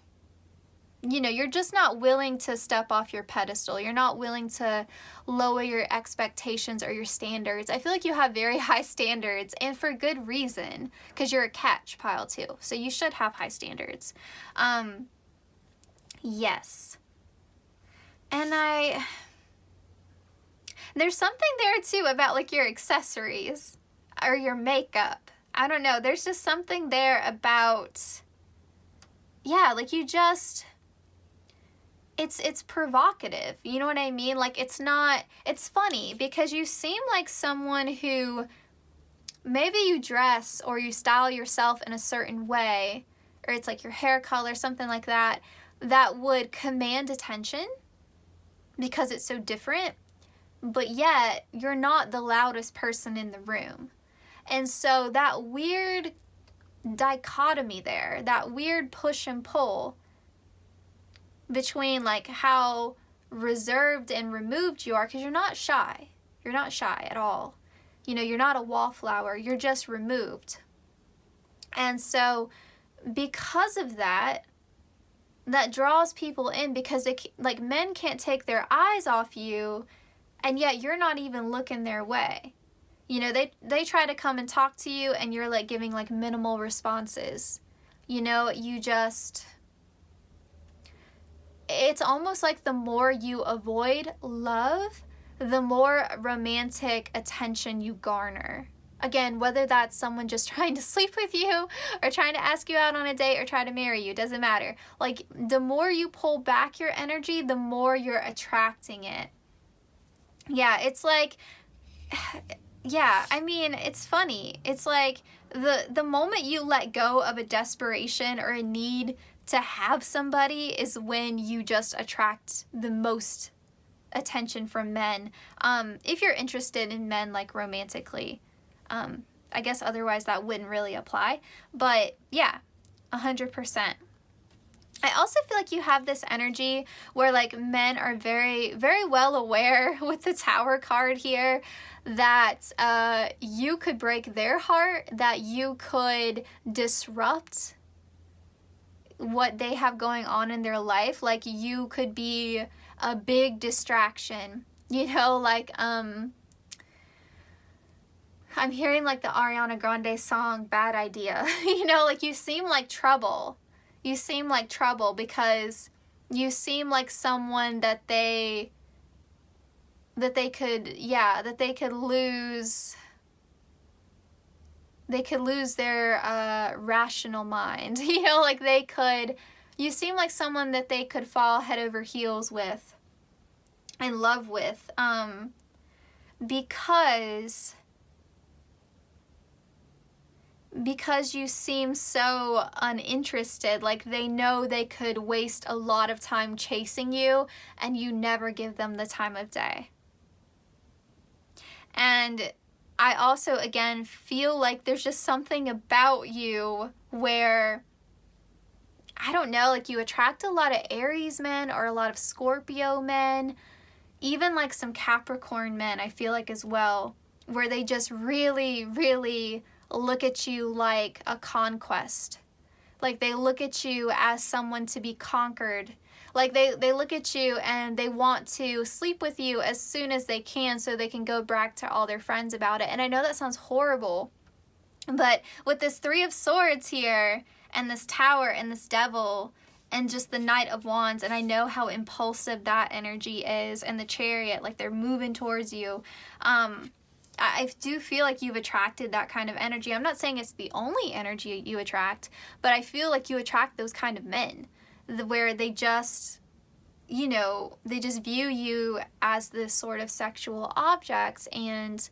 you know, you're just not willing to step off your pedestal. You're not willing to lower your expectations or your standards. I feel like you have very high standards, and for good reason, because you're a catch pile too. So you should have high standards. Yes. And there's something there too about like your accessories or your makeup. I don't know. There's just something there about, yeah, like you just, it's provocative, you know what I mean? Like it's funny because you seem like someone who maybe you dress or you style yourself in a certain way, or it's like your hair color, something like that, that would command attention because it's so different, but yet you're not the loudest person in the room. And so that weird dichotomy there, that weird push and pull between like how reserved and removed you are, because you're not shy. You're not shy at all. You know, you're not a wallflower. You're just removed. And so because of that, that draws people in because they, like, men can't take their eyes off you, and yet you're not even looking their way. You know, they try to come and talk to you and you're like giving like minimal responses. You know, you just, it's almost like the more you avoid love, the more romantic attention you garner. Again, whether that's someone just trying to sleep with you or trying to ask you out on a date or try to marry you, doesn't matter. Like, the more you pull back your energy, the more you're attracting it. Yeah, it's like, yeah, I mean, it's funny. It's like the moment you let go of a desperation or a need to have somebody is when you just attract the most attention from men. If you're interested in men, like, romantically. I guess otherwise that wouldn't really apply. But yeah, 100%. I also feel like you have this energy where like men are very, very well aware with the Tower card here that you could break their heart, that you could disrupt what they have going on in their life. Like, you could be a big distraction, you know, like, I'm hearing like the Ariana Grande song, Bad Idea. You know, like, you seem like trouble. You seem like trouble because you seem like someone that they could lose their rational mind. You know, like you seem like someone that they could fall head over heels with, in love with, because you seem so uninterested. Like, they know they could waste a lot of time chasing you and you never give them the time of day. And I also, again, feel like there's just something about you where, I don't know, like, you attract a lot of Aries men or a lot of Scorpio men, even like some Capricorn men, I feel like, as well, where they just really, really look at you like a conquest. Like they look at you as someone to be conquered. Like they look at you and they want to sleep with you as soon as they can so they can go brag to all their friends about it. And I know that sounds horrible, but with this Three of Swords here and this Tower and this Devil and just the Knight of Wands, and I know how impulsive that energy is, and the Chariot, like they're moving towards you. I do feel like you've attracted that kind of energy. I'm not saying it's the only energy you attract, but I feel like you attract those kind of men where they just, you know, they just view you as this sort of sexual object, and,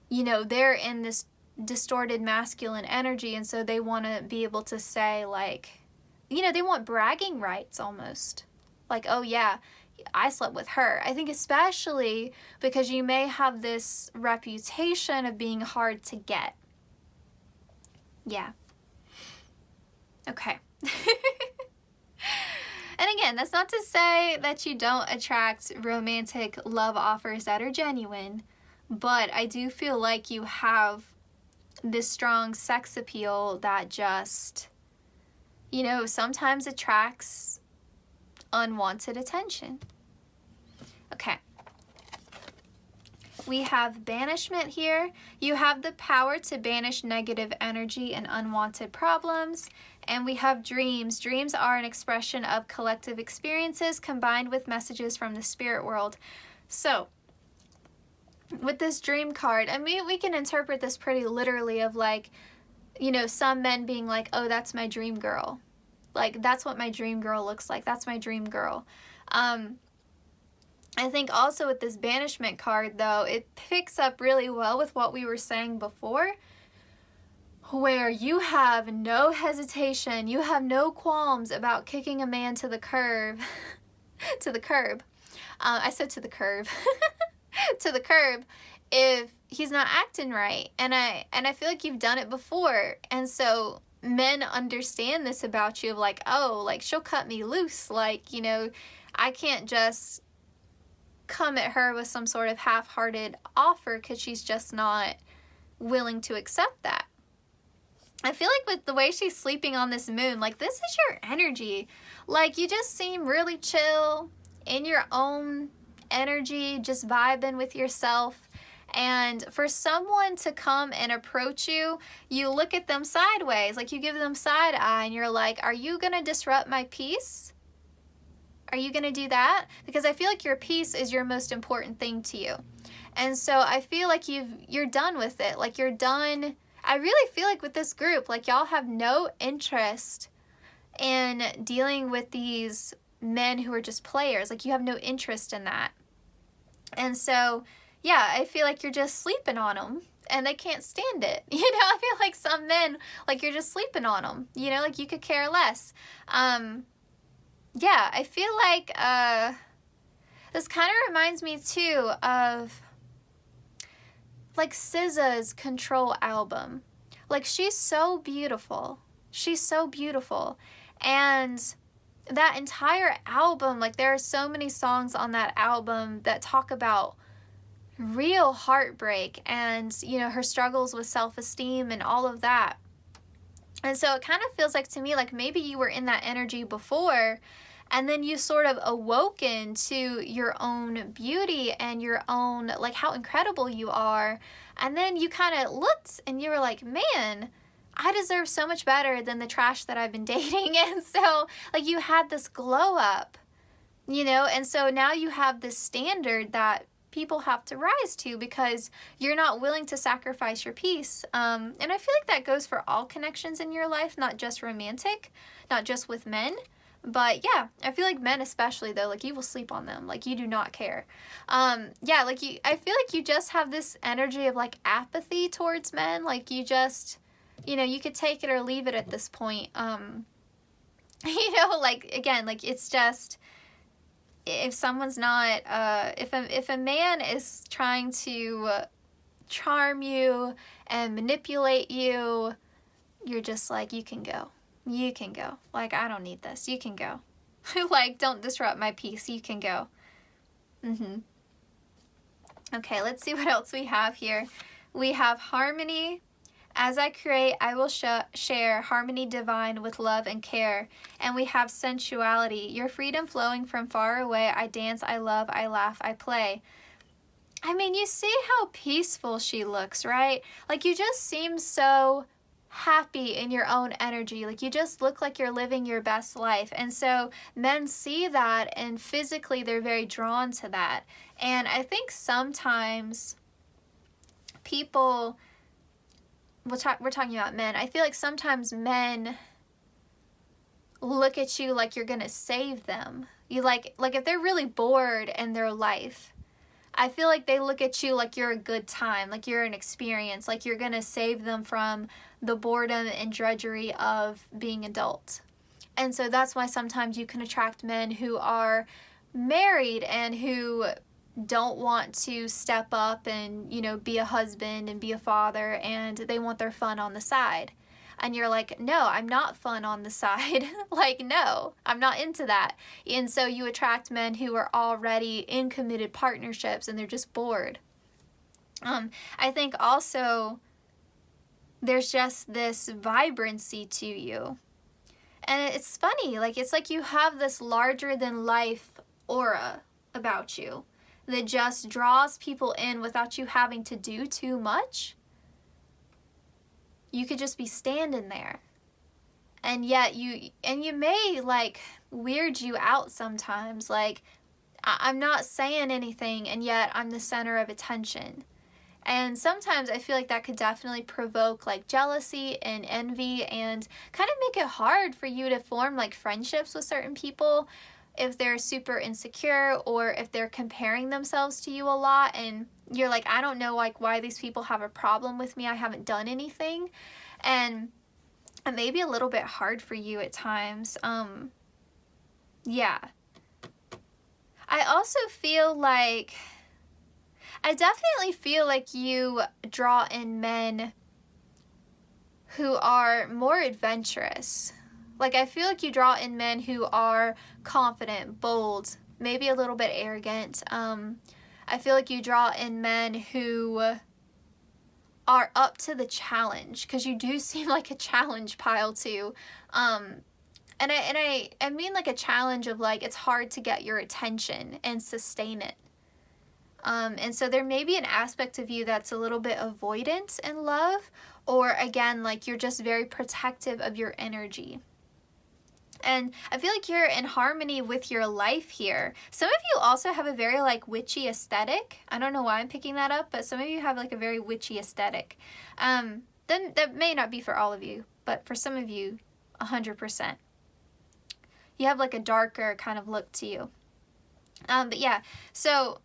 you know, they're in this distorted masculine energy, and so they want to be able to say, like, you know, they want bragging rights almost. Like, oh yeah, I slept with her. I think especially because you may have this reputation of being hard to get. Yeah. Okay. And again, that's not to say that you don't attract romantic love offers that are genuine, but I do feel like you have this strong sex appeal that just, you know, sometimes attracts unwanted attention. Okay. We have banishment here. You have the power to banish negative energy and unwanted problems. And we have dreams. Dreams are an expression of collective experiences combined with messages from the spirit world. So, with this dream card, I mean, we can interpret this pretty literally of like, you know, some men being like, oh, that's my dream girl. Like, that's what my dream girl looks like. That's my dream girl. I think also with this banishment card, though, it picks up really well with what we were saying before, where you have no hesitation, you have no qualms about kicking a man to the curb, to the curb. I said to the curb, to the curb, if he's not acting right. And I feel like you've done it before. And so men understand this about you of like, oh, like she'll cut me loose. Like, you know, I can't just come at her with some sort of half-hearted offer because she's just not willing to accept that. I feel like with the way she's sleeping on this moon, like this is your energy. Like you just seem really chill in your own energy, just vibing with yourself. And for someone to come and approach you, you look at them sideways, like you give them side eye and you're like, are you gonna disrupt my peace? Are you gonna do that? Because I feel like your peace is your most important thing to you. And so I feel like you're done with it. Like you're done. I really feel like with this group, like y'all have no interest in dealing with these men who are just players. Like you have no interest in that. And so, yeah, I feel like you're just sleeping on them and they can't stand it. You know, I feel like some men, like you're just sleeping on them, you know, like you could care less. Yeah, I feel like this kind of reminds me too of like SZA's Control album. Like she's so beautiful. She's so beautiful. And that entire album, like there are so many songs on that album that talk about real heartbreak and, you know, her struggles with self-esteem and all of that. And so it kind of feels like to me like maybe you were in that energy before and then you sort of awoken to your own beauty and your own, like how incredible you are. And then you kind of looked and you were like, man, I deserve so much better than the trash that I've been dating. And so like you had this glow up, you know, and so now you have this standard that people have to rise to because you're not willing to sacrifice your peace. And I feel like that goes for all connections in your life, not just romantic, not just with men. But yeah, I feel like men especially though, like you will sleep on them, like you do not care. Yeah, like I feel like you just have this energy of like apathy towards men, like you just, you know, you could take it or leave it at this point. You know, like again, like it's just, if someone's not, if a man is trying to charm you and manipulate you, you're just like, you can go. You can go. Like, I don't need this. You can go. Like, don't disrupt my peace. You can go. Okay, let's see what else we have here. We have harmony, As I create, I will share harmony divine with love and care. And we have sensuality, your freedom flowing from far away. I dance, I love, I laugh, I play. I mean, you see how peaceful she looks, right? Like, you just seem so happy in your own energy. Like, you just look like you're living your best life. And so men see that, and physically they're very drawn to that. And I think sometimes people, we're talking about men, I feel like sometimes men look at you like you're gonna save them. You like if they're really bored in their life, I feel like they look at you like you're a good time, like you're an experience, like you're gonna save them from the boredom and drudgery of being adult. And so that's why sometimes you can attract men who are married and who don't want to step up and, you know, be a husband and be a father, and they want their fun on the side. And you're like, no, I'm not fun on the side. Like, no, I'm not into that. And so you attract men who are already in committed partnerships and they're just bored. I think also there's just this vibrancy to you. And it's funny, like, it's like you have this larger than life aura about you that just draws people in without you having to do too much. You could just be standing there, and yet you may, like, weird you out sometimes. Like, I'm not saying anything, and yet I'm the center of attention. And sometimes I feel like that could definitely provoke, like, jealousy and envy, and kind of make it hard for you to form, like, friendships with certain people if they're super insecure, or if they're comparing themselves to you a lot, and you're like, I don't know, like, why these people have a problem with me. I haven't done anything. And it may be a little bit hard for you at times. Yeah. I also feel like, I definitely feel like you draw in men who are more adventurous. Like, I feel like you draw in men who are confident, bold, maybe a little bit arrogant. I feel like you draw in men who are up to the challenge, because you do seem like a challenge pile too. And I mean, like, a challenge of, like, it's hard to get your attention and sustain it. And so there may be an aspect of you that's a little bit avoidant in love, or again, like, you're just very protective of your energy. And I feel like you're in harmony with your life here. Some of you also have a very, like, witchy aesthetic. I don't know why I'm picking that up, but some of you have, like, a very witchy aesthetic. Then that may not be for all of you, but for some of you, 100%. You have, like, a darker kind of look to you. But yeah, so,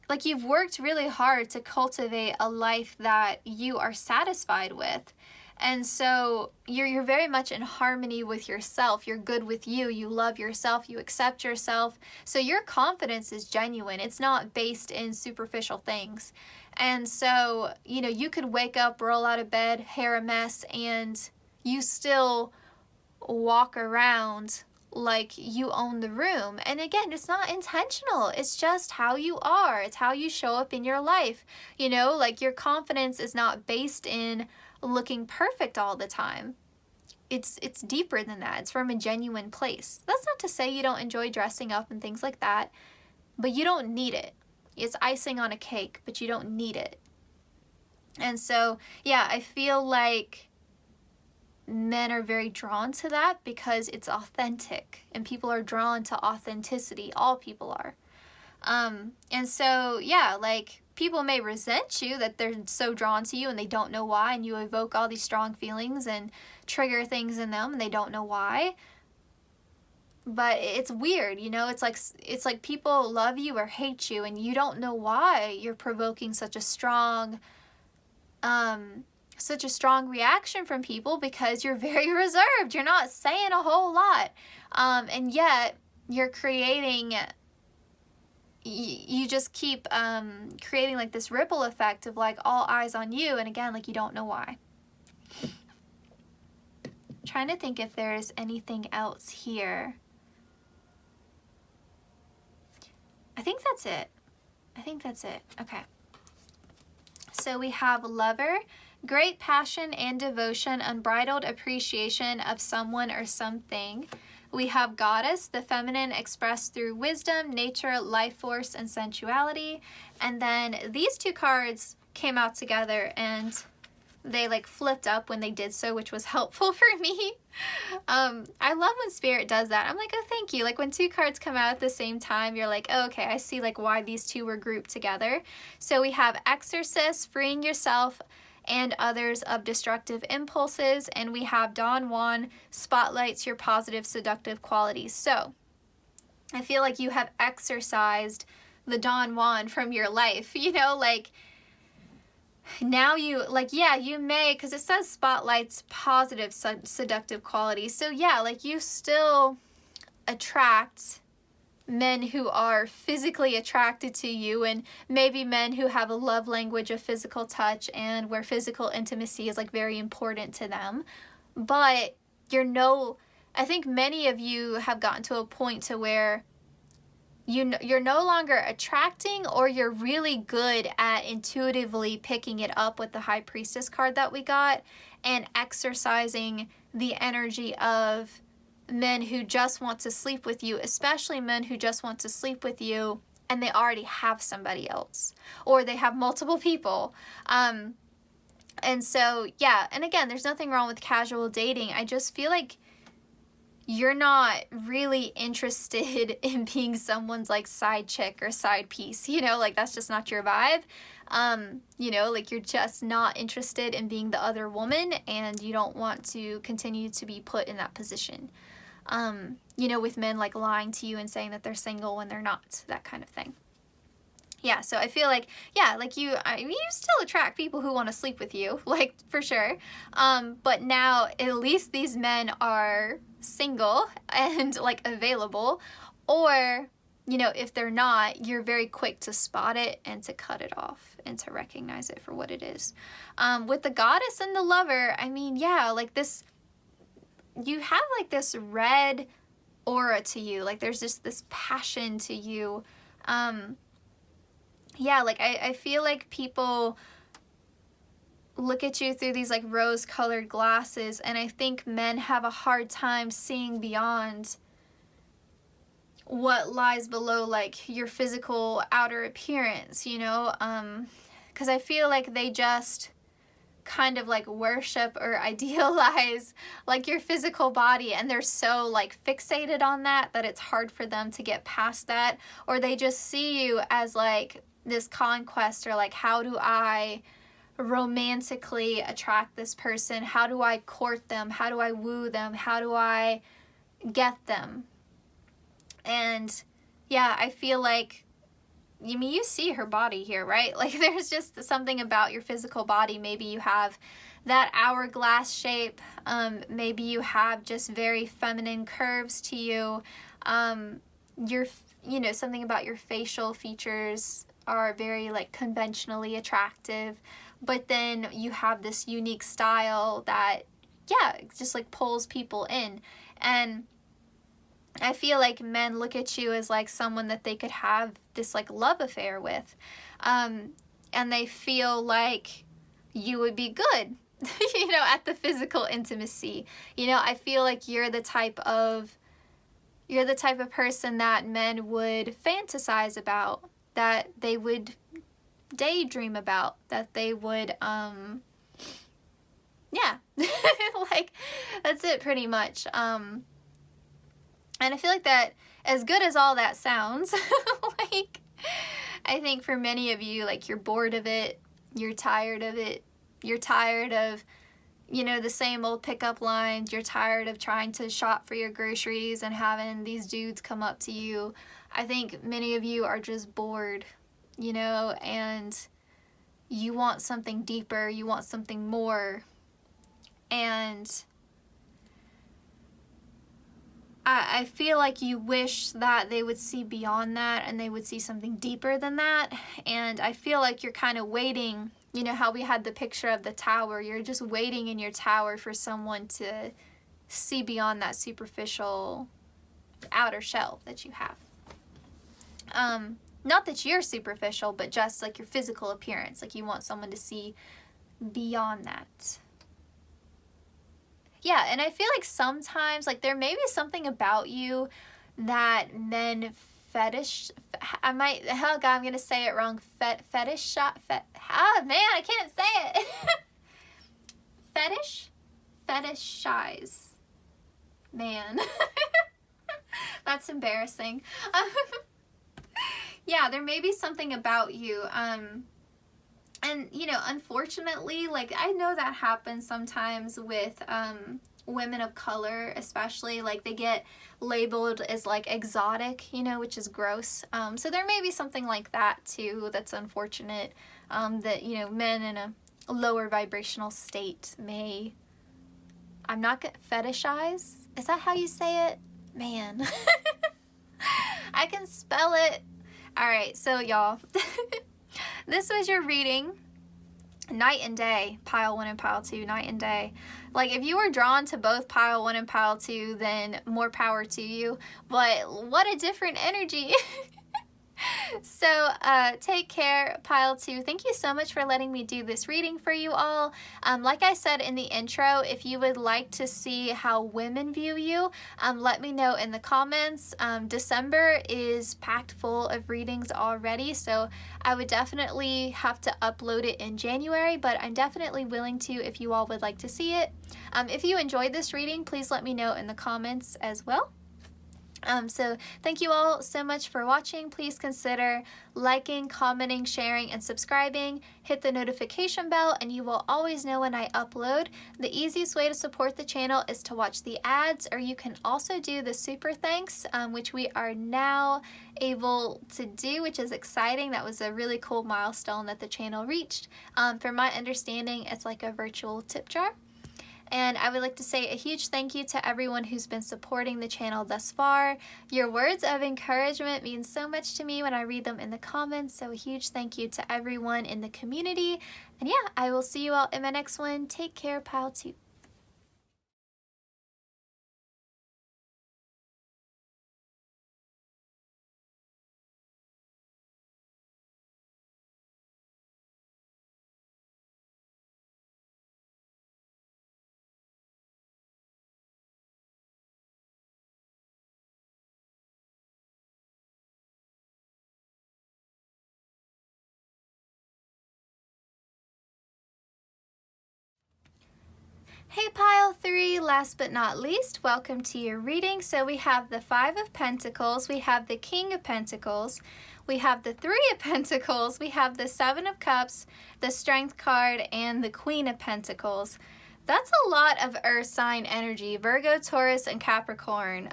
like, you've worked really hard to cultivate a life that you are satisfied with. And so you're very much in harmony with yourself. You're good with you. You love yourself. You accept yourself. So your confidence is genuine. It's not based in superficial things. And so, you know, you could wake up, roll out of bed, hair a mess, and you still walk around like you own the room. And again, it's not intentional. It's just how you are. It's how you show up in your life. You know, like, your confidence is not based in looking perfect all the time. It's deeper than that. It's from a genuine place. That's not to say you don't enjoy dressing up and things like that, but you don't need it. It's icing on a cake, but you don't need it. And so, yeah, I feel like men are very drawn to that because it's authentic, and people are drawn to authenticity. All people are. And so, yeah, like, people may resent you that they're so drawn to you and they don't know why, and you evoke all these strong feelings and trigger things in them and they don't know why. But it's weird, you know, it's like people love you or hate you and you don't know why you're provoking such a strong reaction from people, because you're very reserved. You're not saying a whole lot. And yet you're creating, you just keep creating, like, this ripple effect of, like, all eyes on you, and again, like, you don't know why. I'm trying to think if there's anything else here. I think that's it. Okay. So we have Lover, Great passion and devotion, unbridled appreciation of someone or something. We have Goddess, the feminine expressed through wisdom, nature, life force, and sensuality. And then these two cards came out together and they like flipped up when they did so, which was helpful for me. I love when Spirit does that. I'm like, oh, thank you. Like when two cards come out at the same time, you're like, oh, okay, I see like why these two were grouped together. So we have Exorcist, freeing yourself and others of destructive impulses, and we have Don Juan, spotlights your positive seductive qualities. So I feel like you have exercised the Don Juan from your life, you know, like now you, like, yeah, you may, because it says spotlights positive seductive qualities. So yeah, like you still attract men who are physically attracted to you, and maybe men who have a love language of physical touch and where physical intimacy is like very important to them. But I think many of you have gotten to a point to where you're no longer attracting, or you're really good at intuitively picking it up with the High Priestess card that we got and exercising the energy of men who just want to sleep with you, especially men who just want to sleep with you and they already have somebody else, or they have multiple people. And so, yeah, and again, there's nothing wrong with casual dating. I just feel like you're not really interested in being someone's like side chick or side piece, you know, like that's just not your vibe. You know, like you're just not interested in being the other woman, and you don't want to continue to be put in that position. You know, with men like lying to you and saying that they're single when they're not, that kind of thing. Yeah, so I feel like, yeah, like you still attract people who want to sleep with you, like for sure. But now at least these men are single and like available, or, you know, if they're not, you're very quick to spot it and to cut it off and to recognize it for what it is. With the Goddess and the Lover, I mean, yeah, like this, you have like this red aura to you, like there's just this passion to you. Yeah, like I feel like people look at you through these like rose-colored glasses, and I think men have a hard time seeing beyond what lies below like your physical outer appearance, you know, because I feel like they just kind of like worship or idealize like your physical body, and they're so like fixated on that it's hard for them to get past that, or they just see you as like this conquest, or like, how do I romantically attract this person? How do I court them? How do I woo them? How do I get them? And yeah, I feel like, I mean, you see her body here, right? Like there's just something about your physical body. Maybe you have that hourglass shape. Maybe you have just very feminine curves to you. You know, something about your facial features are very like conventionally attractive, but then you have this unique style that, yeah, just like pulls people in. And I feel like men look at you as like someone that they could have this like love affair with, and they feel like you would be good, you know, at the physical intimacy. You know, I feel like you're the type of person that men would fantasize about, that they would daydream about, that they would, yeah, like, that's it pretty much. And I feel like that, as good as all that sounds, like, I think for many of you, like, you're bored of it, you're tired of it, you're tired of, you know, the same old pickup lines, you're tired of trying to shop for your groceries and having these dudes come up to you. I think many of you are just bored, you know, and you want something deeper, you want something more, and I feel like you wish that they would see beyond that and they would see something deeper than that. And I feel like you're kind of waiting, you know how we had the picture of the tower, you're just waiting in your tower for someone to see beyond that superficial outer shell that you have. Not that you're superficial, but just like your physical appearance. Like you want someone to see beyond that. Yeah, and I feel like sometimes, like, there may be something about you that men fetish, I might, oh God, I'm gonna say it wrong, fetish, man, I can't say it. Fetishize, man. That's embarrassing. Yeah, there may be something about you, and, you know, unfortunately, like, I know that happens sometimes with women of color, especially. Like, they get labeled as, like, exotic, you know, which is gross. So there may be something like that, too, that's unfortunate, that, you know, men in a lower vibrational state may, I'm not gonna fetishize? Is that how you say it? Man. I can spell it. All right, so y'all, this was your reading. Night and day, pile 1 and pile 2, night and day. Like, if you were drawn to both pile 1 and pile 2, then more power to you. But what a different energy. So take care, pile 2. Thank you so much for letting me do this reading for you all. Like I said in the intro, if you would like to see how women view you, let me know in the comments. December is packed full of readings already, so I would definitely have to upload it in January, but I'm definitely willing to if you all would like to see it. If you enjoyed this reading, please let me know in the comments as well. So thank you all so much for watching. Please consider liking, commenting, sharing, and subscribing. Hit the notification bell and you will always know when I upload. The easiest way to support the channel is to watch the ads, or you can also do the super thanks, which we are now able to do, which is exciting. That was a really cool milestone that the channel reached. From my understanding, it's like a virtual tip jar. And I would like to say a huge thank you to everyone who's been supporting the channel thus far. Your words of encouragement mean so much to me when I read them in the comments, so a huge thank you to everyone in the community. And yeah, I will see you all in my next one. Take care, pile 2. Hey pile 3, last but not least, welcome to your reading. So we have the 5 of Pentacles, we have the King of Pentacles, we have the 3 of Pentacles, we have the 7 of Cups, the Strength card, and the Queen of Pentacles. That's a lot of earth sign energy, Virgo, Taurus, and Capricorn.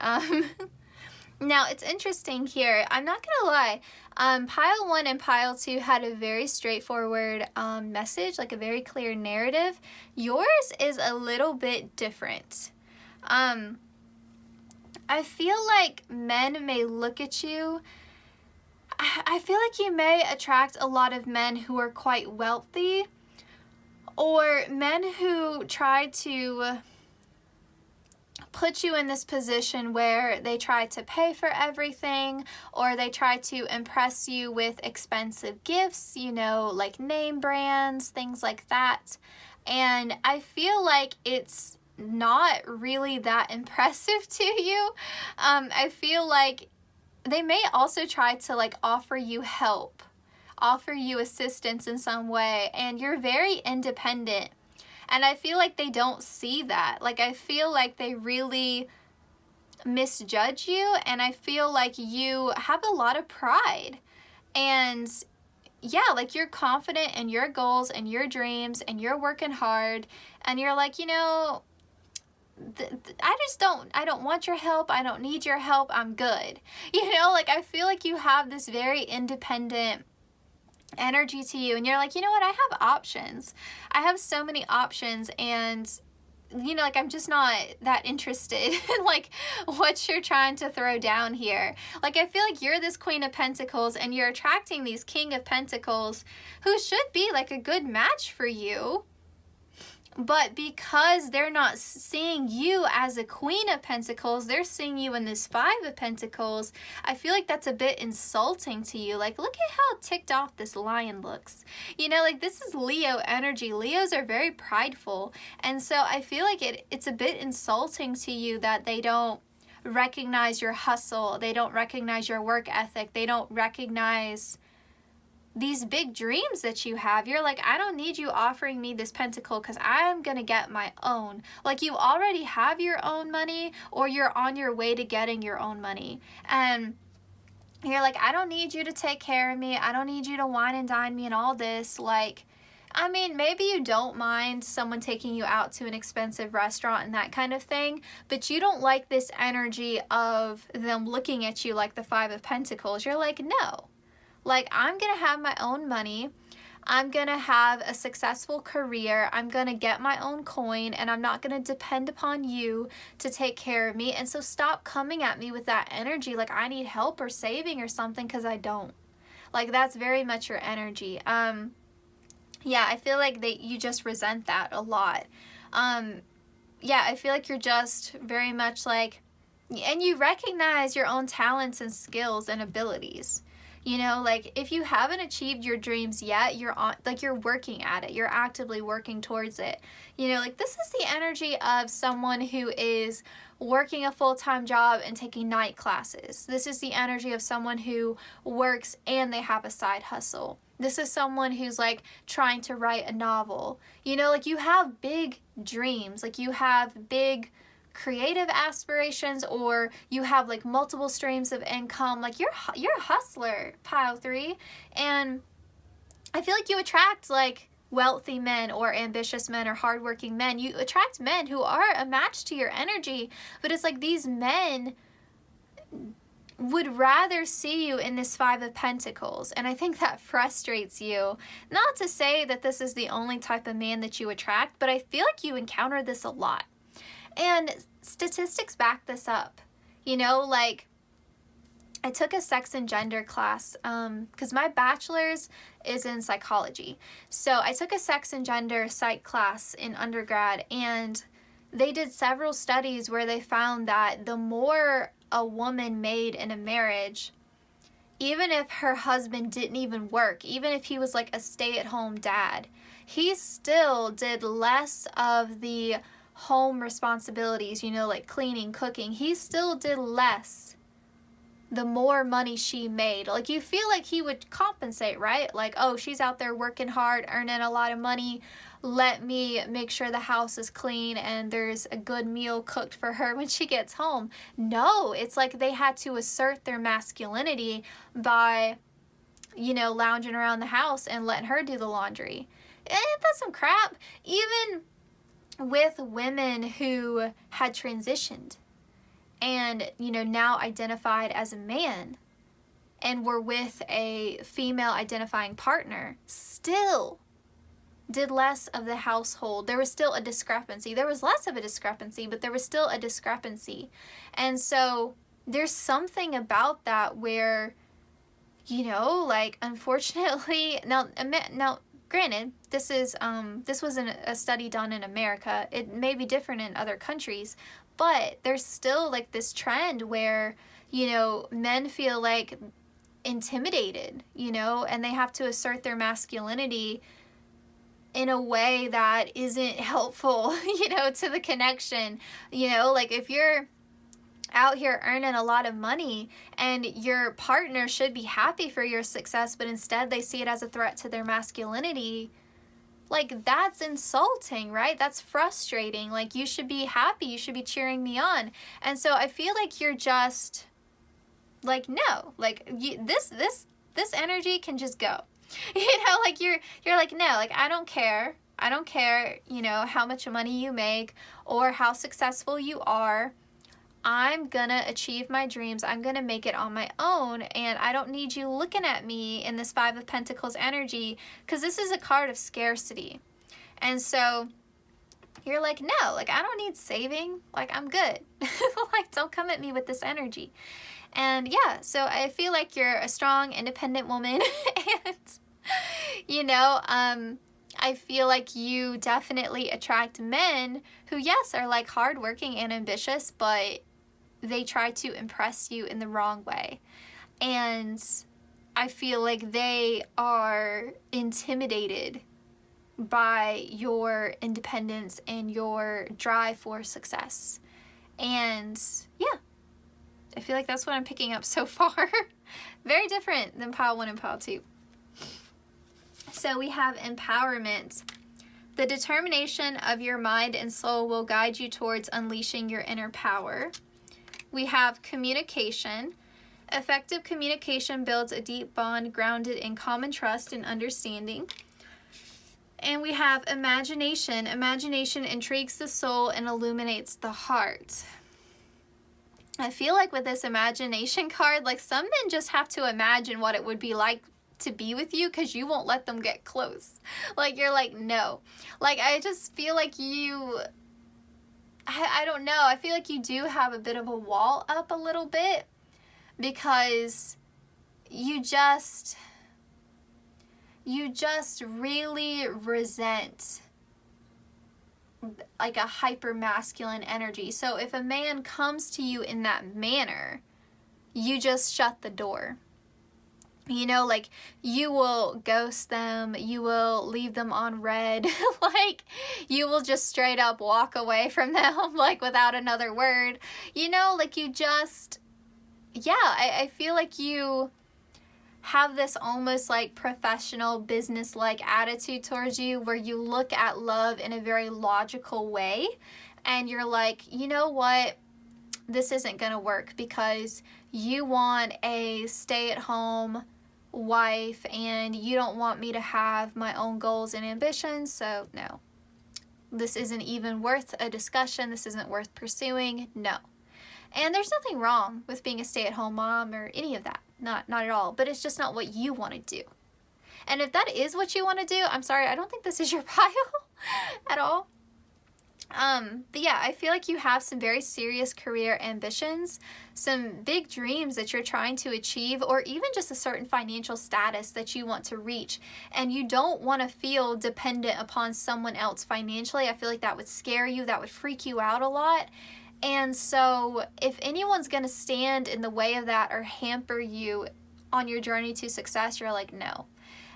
Now, it's interesting here. I'm not gonna lie. Pile 1 and pile 2 had a very straightforward message, like a very clear narrative. Yours is a little bit different. I feel like men may look at you. I feel like you may attract a lot of men who are quite wealthy, or men who try to put you in this position where they try to pay for everything, or they try to impress you with expensive gifts, you know, like name brands, things like that. And I feel like it's not really that impressive to you. I feel like they may also try to like offer you help, offer you assistance in some way, and you're very independent. And I feel like they don't see that. Like, I feel like they really misjudge you, and I feel like you have a lot of pride. And yeah, like, you're confident in your goals and your dreams, and you're working hard, and you're like, you know, I don't want your help. I don't need your help. I'm good. You know, like, I feel like you have this very independent energy to you, and you're like, you know what, I have options. I have so many options, and you know, like, I'm just not that interested in like what you're trying to throw down here. Like, I feel like you're this Queen of Pentacles and you're attracting these King of Pentacles who should be like a good match for you, But because they're not seeing you as a Queen of Pentacles, they're seeing you in this Five of Pentacles, I feel like that's a bit insulting to you. Like, look at how ticked off this lion looks. You know, like, this is Leo energy. Leos are very prideful. And so I feel like it's a bit insulting to you that they don't recognize your hustle. They don't recognize your work ethic. They don't recognize these big dreams that you have. You're like, I don't need you offering me this pentacle because I'm gonna get my own. Like, you already have your own money, or you're on your way to getting your own money. And you're like, I don't need you to take care of me. I don't need you to wine and dine me and all this. Like, I mean, maybe you don't mind someone taking you out to an expensive restaurant and that kind of thing, but you don't like this energy of them looking at you like the Five of Pentacles. You're like, no. Like, I'm going to have my own money. I'm going to have a successful career. I'm going to get my own coin, and I'm not going to depend upon you to take care of me. And so stop coming at me with that energy like I need help or saving or something, because I don't. Like, that's very much your energy. Yeah, I feel like you just resent that a lot. Yeah, I feel like you're just very much like, and you recognize your own talents and skills and abilities. You know, like, if you haven't achieved your dreams yet, you're working at it. You're actively working towards it. You know, like, this is the energy of someone who is working a full-time job and taking night classes. This is the energy of someone who works and they have a side hustle. This is someone who's, like, trying to write a novel. You know, like, you have big dreams. Like, you have big creative aspirations, or you have, like, multiple streams of income. Like, you're a hustler, pile 3. And I feel like you attract, like, wealthy men or ambitious men or hardworking men. You attract men who are a match to your energy, but it's like these men would rather see you in this Five of Pentacles, and I think that frustrates you. Not to say that this is the only type of man that you attract, but I feel like you encounter this a lot. And statistics back this up. You know, like, I took a sex and gender class because my bachelor's is in psychology. So I took a sex and gender psych class in undergrad, and they did several studies where they found that the more a woman made in a marriage, even if her husband didn't even work, even if he was like a stay-at-home dad, he still did less of the home responsibilities, you know, like cleaning, cooking. He still did less the more money she made. Like, you feel like he would compensate, right? Like, oh, she's out there working hard, earning a lot of money. Let me make sure the house is clean and there's a good meal cooked for her when she gets home. No, it's like they had to assert their masculinity by, you know, lounging around the house and letting her do the laundry. And that's some crap. Even with women who had transitioned and, you know, now identified as a man and were with a female identifying partner, still did less of the household. There was still a discrepancy. There was less of a discrepancy, but there was still a discrepancy. And so there's something about that where, you know, like, unfortunately, now granted, this was a study done in America. It may be different in other countries, but there's still, like, this trend where, you know, men feel, like, intimidated, you know, and they have to assert their masculinity in a way that isn't helpful, you know, to the connection. You know, like, if you're out here earning a lot of money and your partner should be happy for your success, but instead they see it as a threat to their masculinity, like, that's insulting, right? That's frustrating. Like, you should be happy. You should be cheering me on. And so I feel like you're just like, no, like, this energy can just go. You know, like, you're like, no, like, I don't care, you know, how much money you make or how successful you are. I'm gonna achieve my dreams. I'm gonna make it on my own, and I don't need you looking at me in this Five of Pentacles energy, because this is a card of scarcity. And so you're like, no, like, I don't need saving. Like, I'm good. Like, don't come at me with this energy. And yeah, so I feel like you're a strong, independent woman, and, you know, I feel like you definitely attract men who, yes, are like hardworking and ambitious, but they try to impress you in the wrong way. And I feel like they are intimidated by your independence and your drive for success. And yeah, I feel like that's what I'm picking up so far. Very different than pile 1 and pile 2. So we have empowerment. The determination of your mind and soul will guide you towards unleashing your inner power. We have communication. Effective communication builds a deep bond grounded in common trust and understanding. And we have imagination. Imagination intrigues the soul and illuminates the heart. I feel like with this imagination card, like some men just have to imagine what it would be like to be with you because you won't let them get close. Like, you're like, no. Like, I just feel like you, I don't know. I feel like you do have a bit of a wall up a little bit because you just really resent like a hyper masculine energy. So if a man comes to you in that manner, you just shut the door. You know, like, you will ghost them, you will leave them on red, like, you will just straight up walk away from them, like, without another word. You know, like, you just, yeah, I feel like you have this almost like professional business-like attitude towards you where you look at love in a very logical way and you're like, you know what, this isn't gonna work because you want a stay-at-home wife and you don't want me to have my own goals and ambitions, so no. This isn't even worth a discussion, this isn't worth pursuing, no. And there's nothing wrong with being a stay-at-home mom or any of that. Not at all. But it's just not what you want to do. And if that is what you want to do, I'm sorry, I don't think this is your pile at all. But yeah, I feel like you have some very serious career ambitions, some big dreams that you're trying to achieve, or even just a certain financial status that you want to reach. And you don't want to feel dependent upon someone else financially. I feel like that would scare you, that would freak you out a lot. And so if anyone's going to stand in the way of that or hamper you on your journey to success, you're like, no.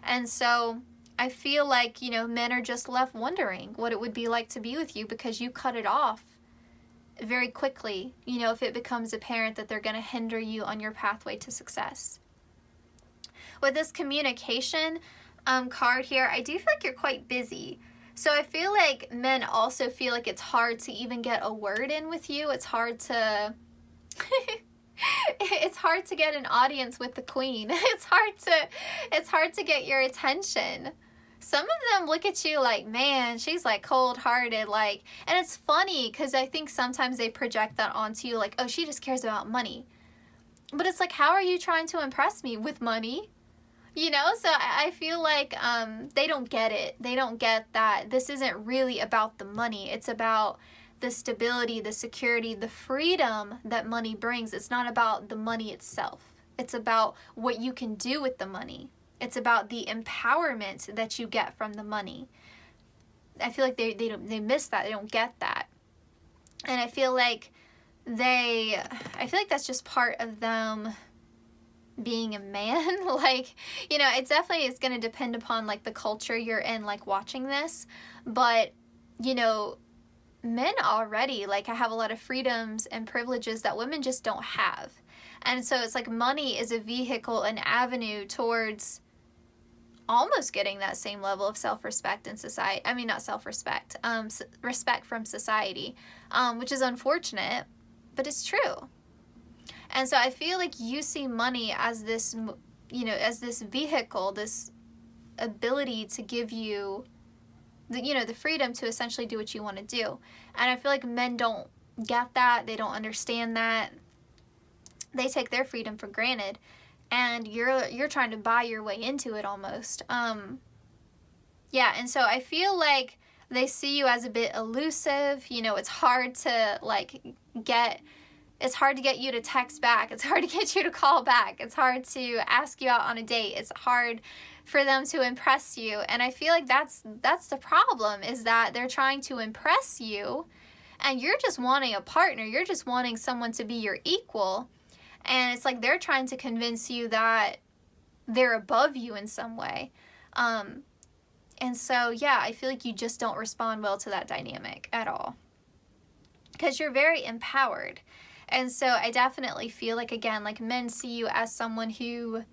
And so I feel like, you know, men are just left wondering what it would be like to be with you because you cut it off very quickly, you know, if it becomes apparent that they're going to hinder you on your pathway to success. With this communication card here, I do feel like you're quite busy. So I feel like men also feel like it's hard to even get a word in with you. It's hard to it's hard to get an audience with the queen. It's hard to get your attention. Some of them look at you like, man, she's like cold-hearted, like, and it's funny because I think sometimes they project that onto you like, oh, she just cares about money. But it's like, how are you trying to impress me with money? You know, so I feel like they don't get it. They don't get that this isn't really about the money. It's about the stability, the security, the freedom that money brings. It's not about the money itself. It's about what you can do with the money. It's about the empowerment that you get from the money. I feel like they miss that. They don't get that. And I feel like that's just part of them being a man. Like, you know, it definitely is going to depend upon like the culture you're in, like watching this, but you know, men already like I have a lot of freedoms and privileges that women just don't have. And so it's like money is a vehicle, an avenue towards almost getting that same level of self-respect in society. I mean, not self-respect, respect from society, which is unfortunate, but it's true. And so I feel like you see money as this, you know, as this vehicle, this ability to give you the, you know, the freedom to essentially do what you want to do. And I feel like men don't get that. They don't understand that. They take their freedom for granted. And you're trying to buy your way into it almost. Yeah, and so I feel like they see you as a bit elusive. You know, it's hard to like get It's hard to get you to text back. It's hard to get you to call back. It's hard to ask you out on a date. It's hard for them to impress you. And I feel like that's the problem, is that they're trying to impress you and you're just wanting a partner. You're just wanting someone to be your equal. And it's like they're trying to convince you that they're above you in some way. And so, yeah, I feel like you just don't respond well to that dynamic at all, because you're very empowered. And so I definitely feel like, again, like men see you as someone who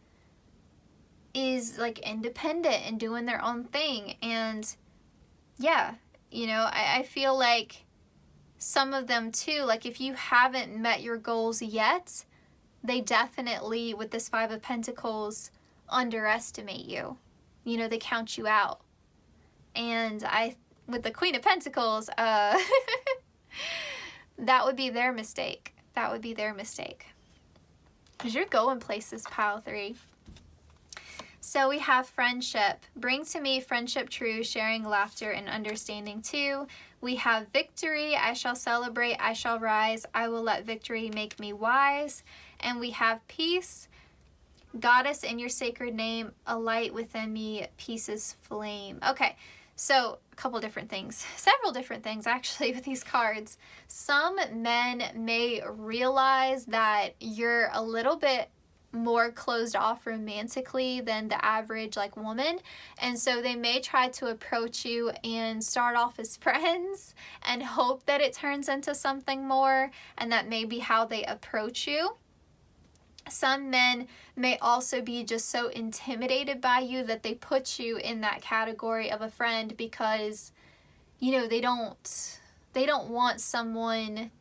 is like independent and doing their own thing. And yeah, you know, I feel like some of them too, like if you haven't met your goals yet, they definitely, with this Five of Pentacles, underestimate you. You know, they count you out. And with the Queen of Pentacles, that would be their mistake. That would be their mistake. Because you're going places, pile 3. So we have friendship. Bring to me friendship true, sharing laughter and understanding too. We have victory. I shall celebrate. I shall rise. I will let victory make me wise. And we have peace. Goddess, in your sacred name, a light within me, peace's flame. Okay, so a couple different things. Several different things, actually, with these cards. Some men may realize that you're a little bit more closed off romantically than the average like woman, and so they may try to approach you and start off as friends and hope that it turns into something more, and that may be how they approach you. Some men may also be just so intimidated by you that they put you in that category of a friend because, you know, they don't want someone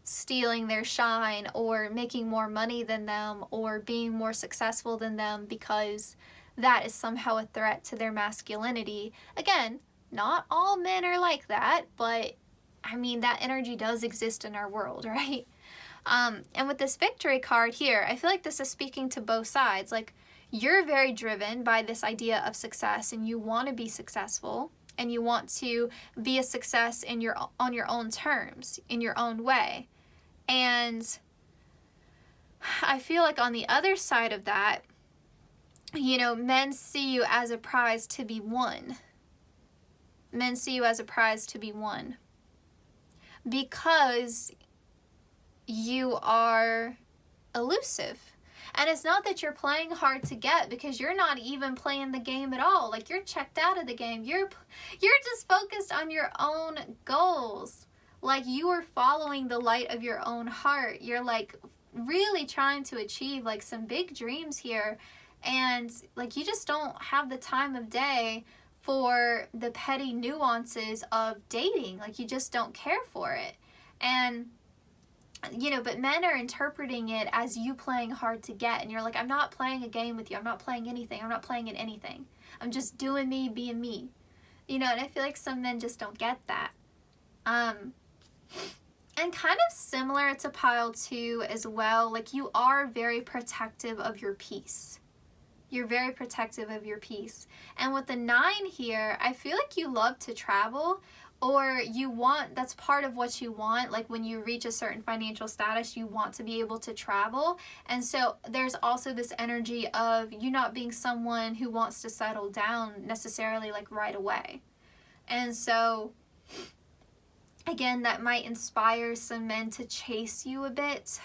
stealing their shine or making more money than them or being more successful than them, because that is somehow a threat to their masculinity. Again, not all men are like that, but I mean, that energy does exist in our world, right? And with this victory card here, I feel like this is speaking to both sides. Like, you're very driven by this idea of success, and you want to be successful, and you want to be a success on your own terms, in your own way. And I feel like on the other side of that, you know, men see you as a prize to be won. Men see you as a prize to be won because you are elusive. And it's not that you're playing hard to get, because you're not even playing the game at all. Like, you're checked out of the game. You're just focused on your own goals. Like, you are following the light of your own heart. You're like really trying to achieve like some big dreams here. And like, you just don't have the time of day for the petty nuances of dating. Like, you just don't care for it. And you know, but men are interpreting it as you playing hard to get. And you're like, I'm not playing a game with you. I'm not playing anything. I'm not playing in anything. I'm just doing me, being me. You know, and I feel like some men just don't get that. And kind of similar to pile 2 as well, like, you are very protective of your peace. You're very protective of your peace. And with the 9 here, I feel like you love to travel, or that's part of what you want. Like, when you reach a certain financial status, you want to be able to travel. And so there's also this energy of you not being someone who wants to settle down necessarily like right away. And so again, that might inspire some men to chase you a bit.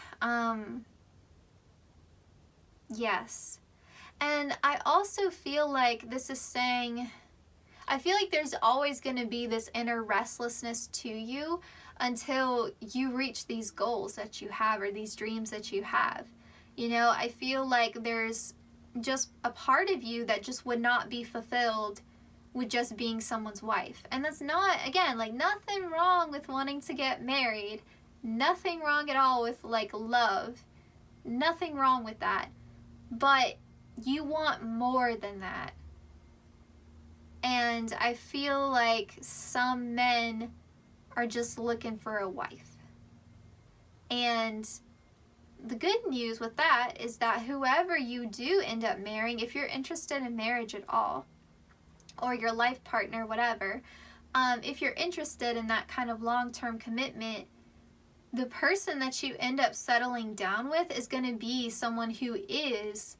Yes. And I also feel like this is saying, I feel like there's always going to be this inner restlessness to you until you reach these goals that you have, or these dreams that you have. You know, I feel like there's just a part of you that just would not be fulfilled with just being someone's wife. And that's not, again, like, nothing wrong with wanting to get married. Nothing wrong at all with like love. Nothing wrong with that. But you want more than that. And I feel like some men are just looking for a wife. And the good news with that is that whoever you do end up marrying, if you're interested in marriage at all, or your life partner, whatever, if you're interested in that kind of long-term commitment, the person that you end up settling down with is going to be someone who is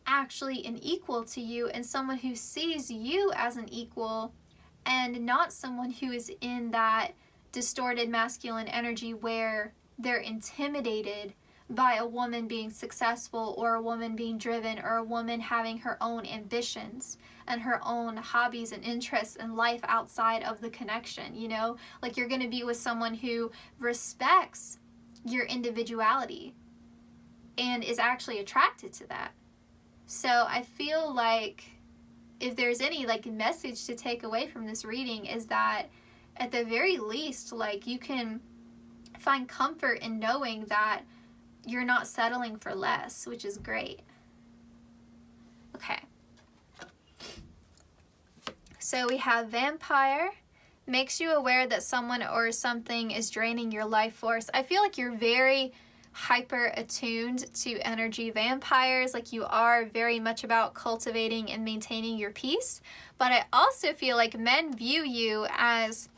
actually an equal to you, and someone who sees you as an equal, and not someone who is in that distorted masculine energy where they're intimidated by a woman being successful, or a woman being driven, or a woman having her own ambitions and her own hobbies and interests in life outside of the connection, you know? Like, you're going to be with someone who respects your individuality and is actually attracted to that. So I feel like if there's any like message to take away from this reading, is that at the very least, like, you can find comfort in knowing that you're not settling for less, which is great. Okay. So we have Vampire. Makes you aware that someone or something is draining your life force. I feel like you're very hyper attuned to energy vampires. Like, you are very much about cultivating and maintaining your peace. But I also feel like men view you as,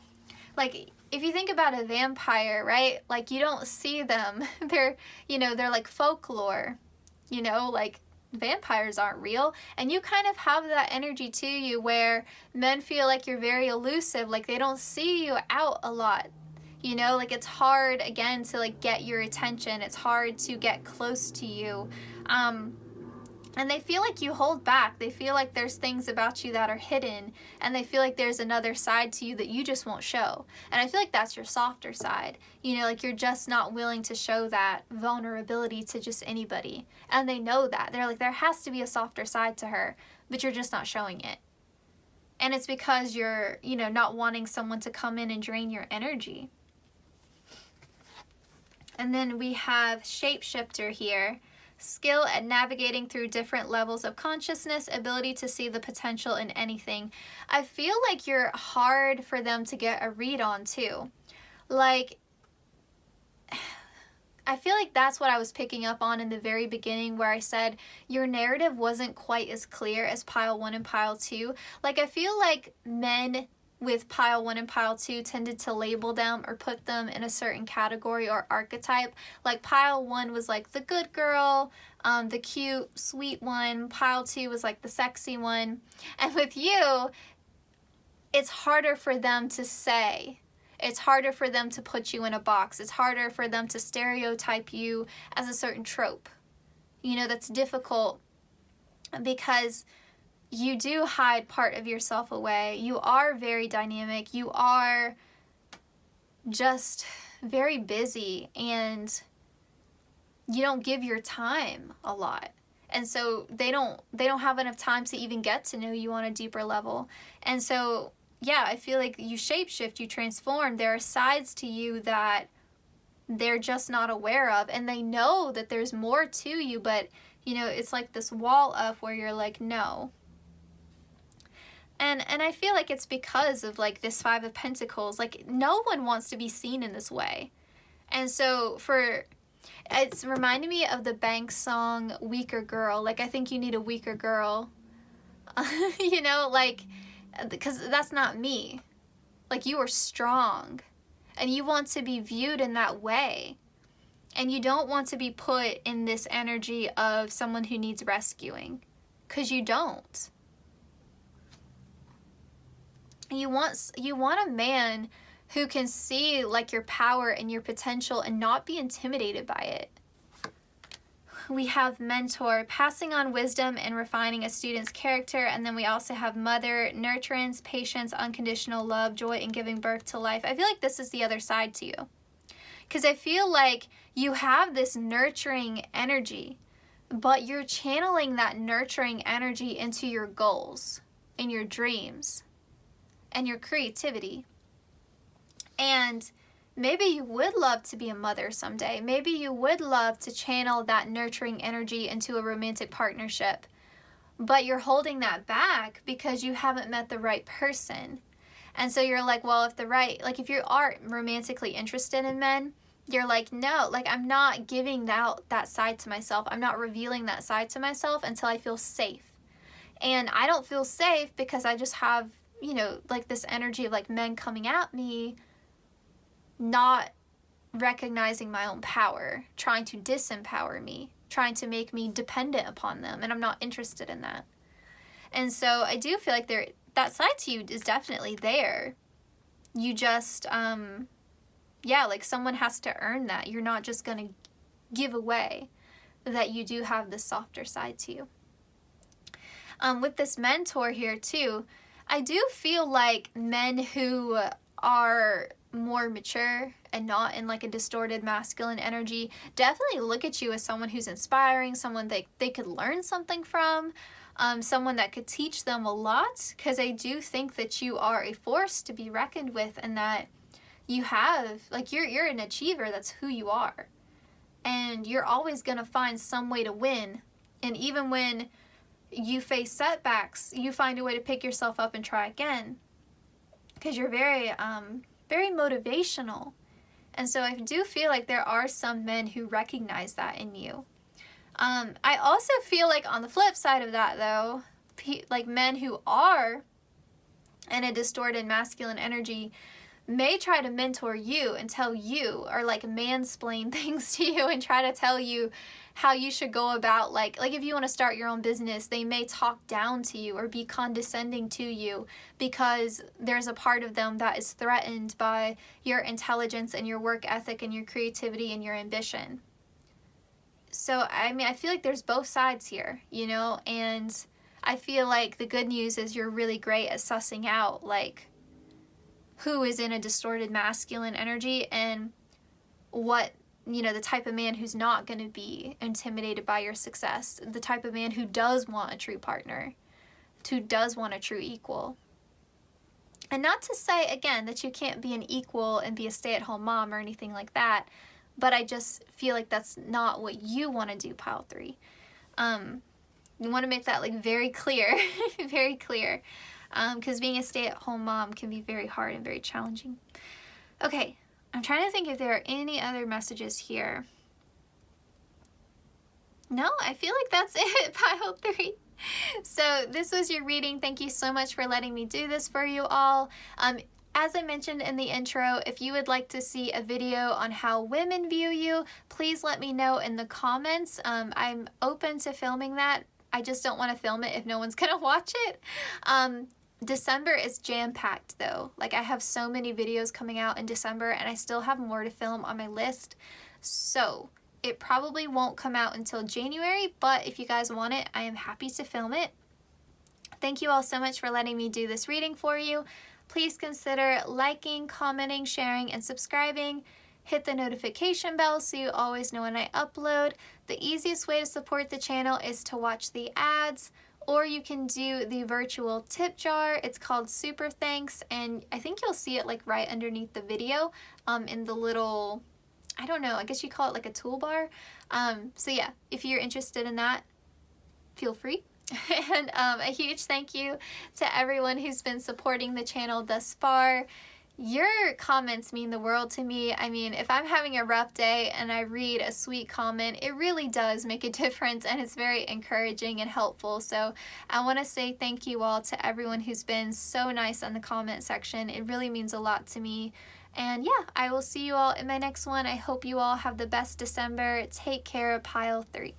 like, if you think about a vampire, right? Like, you don't see them. They're, you know, they're like folklore, you know, like vampires aren't real. And you kind of have that energy to you where men feel like you're very elusive, like they don't see you out a lot. You know, like, it's hard, again, to like get your attention. It's hard to get close to you. And they feel like you hold back. They feel like there's things about you that are hidden, and they feel like there's another side to you that you just won't show. And I feel like that's your softer side. You know, like, you're just not willing to show that vulnerability to just anybody. And they know that. They're like, there has to be a softer side to her, but you're just not showing it. And it's because you're, you know, not wanting someone to come in and drain your energy. And then we have Shapeshifter here. Skill at navigating through different levels of consciousness, ability to see the potential in anything. I feel like you're hard for them to get a read on too. Like, I feel like that's what I was picking up on in the very beginning, where I said your narrative wasn't quite as clear as pile 1 and pile 2. Like, I feel like men with pile 1 and pile 2 tended to label them or put them in a certain category or archetype. Like, pile 1 was like the good girl, the cute, sweet one. Pile 2 was like the sexy one. And with you, it's harder for them to say. It's harder for them to put you in a box. It's harder for them to stereotype you as a certain trope. You know, that's difficult because you do hide part of yourself away. You are very dynamic. You are just very busy, and you don't give your time a lot. And so they don't have enough time to even get to know you on a deeper level. And so, yeah, I feel like you shapeshift, you transform. There are sides to you that they're just not aware of, and they know that there's more to you, but, you know, it's like this wall up where you're like, no. And I feel like it's because of like this 5 of Pentacles. Like, no one wants to be seen in this way. And so it's reminding me of the Banks song, Weaker Girl. Like, I think you need a weaker girl. You know, like, because that's not me. Like, you are strong. And you want to be viewed in that way. And you don't want to be put in this energy of someone who needs rescuing. Because you don't. You want a man who can see like your power and your potential and not be intimidated by it. We have Mentor, passing on wisdom and refining a student's character. And then we also have Mother, nurturance, patience, unconditional love, joy in giving birth to life. I feel like this is the other side to you. Because I feel like you have this nurturing energy, but you're channeling that nurturing energy into your goals and your dreams and your creativity. And maybe you would love to be a mother someday. Maybe you would love to channel that nurturing energy into a romantic partnership. But you're holding that back because you haven't met the right person. And so you're like, well, if you are romantically interested in men, you're like, no, like, I'm not giving out that side to myself. I'm not revealing that side to myself until I feel safe. And I don't feel safe because I just have, you know, like this energy of like men coming at me, not recognizing my own power, trying to disempower me, trying to make me dependent upon them, and I'm not interested in that. And so I do feel like that side to you is definitely there. You just, yeah, like someone has to earn that. You're not just going to give away that you do have this softer side to you. With this mentor here too, I do feel like men who are more mature and not in like a distorted masculine energy definitely look at you as someone who's inspiring, someone that they could learn something from, someone that could teach them a lot, because I do think that you are a force to be reckoned with, and that you have, like, you're an achiever. That's who you are. And you're always going to find some way to win. And even when you face setbacks, you find a way to pick yourself up and try again. Because you're very, very motivational. And so I do feel like there are some men who recognize that in you. I also feel like on the flip side of that, though, like men who are in a distorted masculine energy may try to mentor you and tell you, or like mansplain things to you and try to tell you how you should go about, like if you want to start your own business, they may talk down to you or be condescending to you because there's a part of them that is threatened by your intelligence and your work ethic and your creativity and your ambition. So, I mean, I feel like there's both sides here, you know, and I feel like the good news is you're really great at sussing out, like, who is in a distorted masculine energy and what, you know, the type of man who's not going to be intimidated by your success, the type of man who does want a true partner, who does want a true equal. And not to say, again, that you can't be an equal and be a stay-at-home mom or anything like that, but I just feel like that's not what you want to do, pile 3. You want to make that like very clear, very clear, because being a stay-at-home mom can be very hard and very challenging. Okay, I'm trying to think if there are any other messages here. No, I feel like that's it, pile 3. So this was your reading. Thank you so much for letting me do this for you all. As I mentioned in the intro, if you would like to see a video on how women view you, please let me know in the comments. I'm open to filming that. I just don't want to film it if no one's going to watch it. December is jam-packed though. Like, I have so many videos coming out in December and I still have more to film on my list. So it probably won't come out until January, but if you guys want it, I am happy to film it. Thank you all so much for letting me do this reading for you. Please consider liking, commenting, sharing, and subscribing. Hit the notification bell so you always know when I upload. The easiest way to support the channel is to watch the ads, or you can do the virtual tip jar. It's called SuperThanks, and I think you'll see it like right underneath the video in the little, I don't know, I guess you call it like a toolbar. So yeah, if you're interested in that, feel free. And a huge thank you to everyone who's been supporting the channel thus far. Your comments mean the world to me. I mean, if I'm having a rough day and I read a sweet comment, it really does make a difference, and it's very encouraging and helpful. So I want to say thank you all to everyone who's been so nice in the comment section. It really means a lot to me. And yeah, I will see you all in my next one. I hope you all have the best December. Take care, pile 3.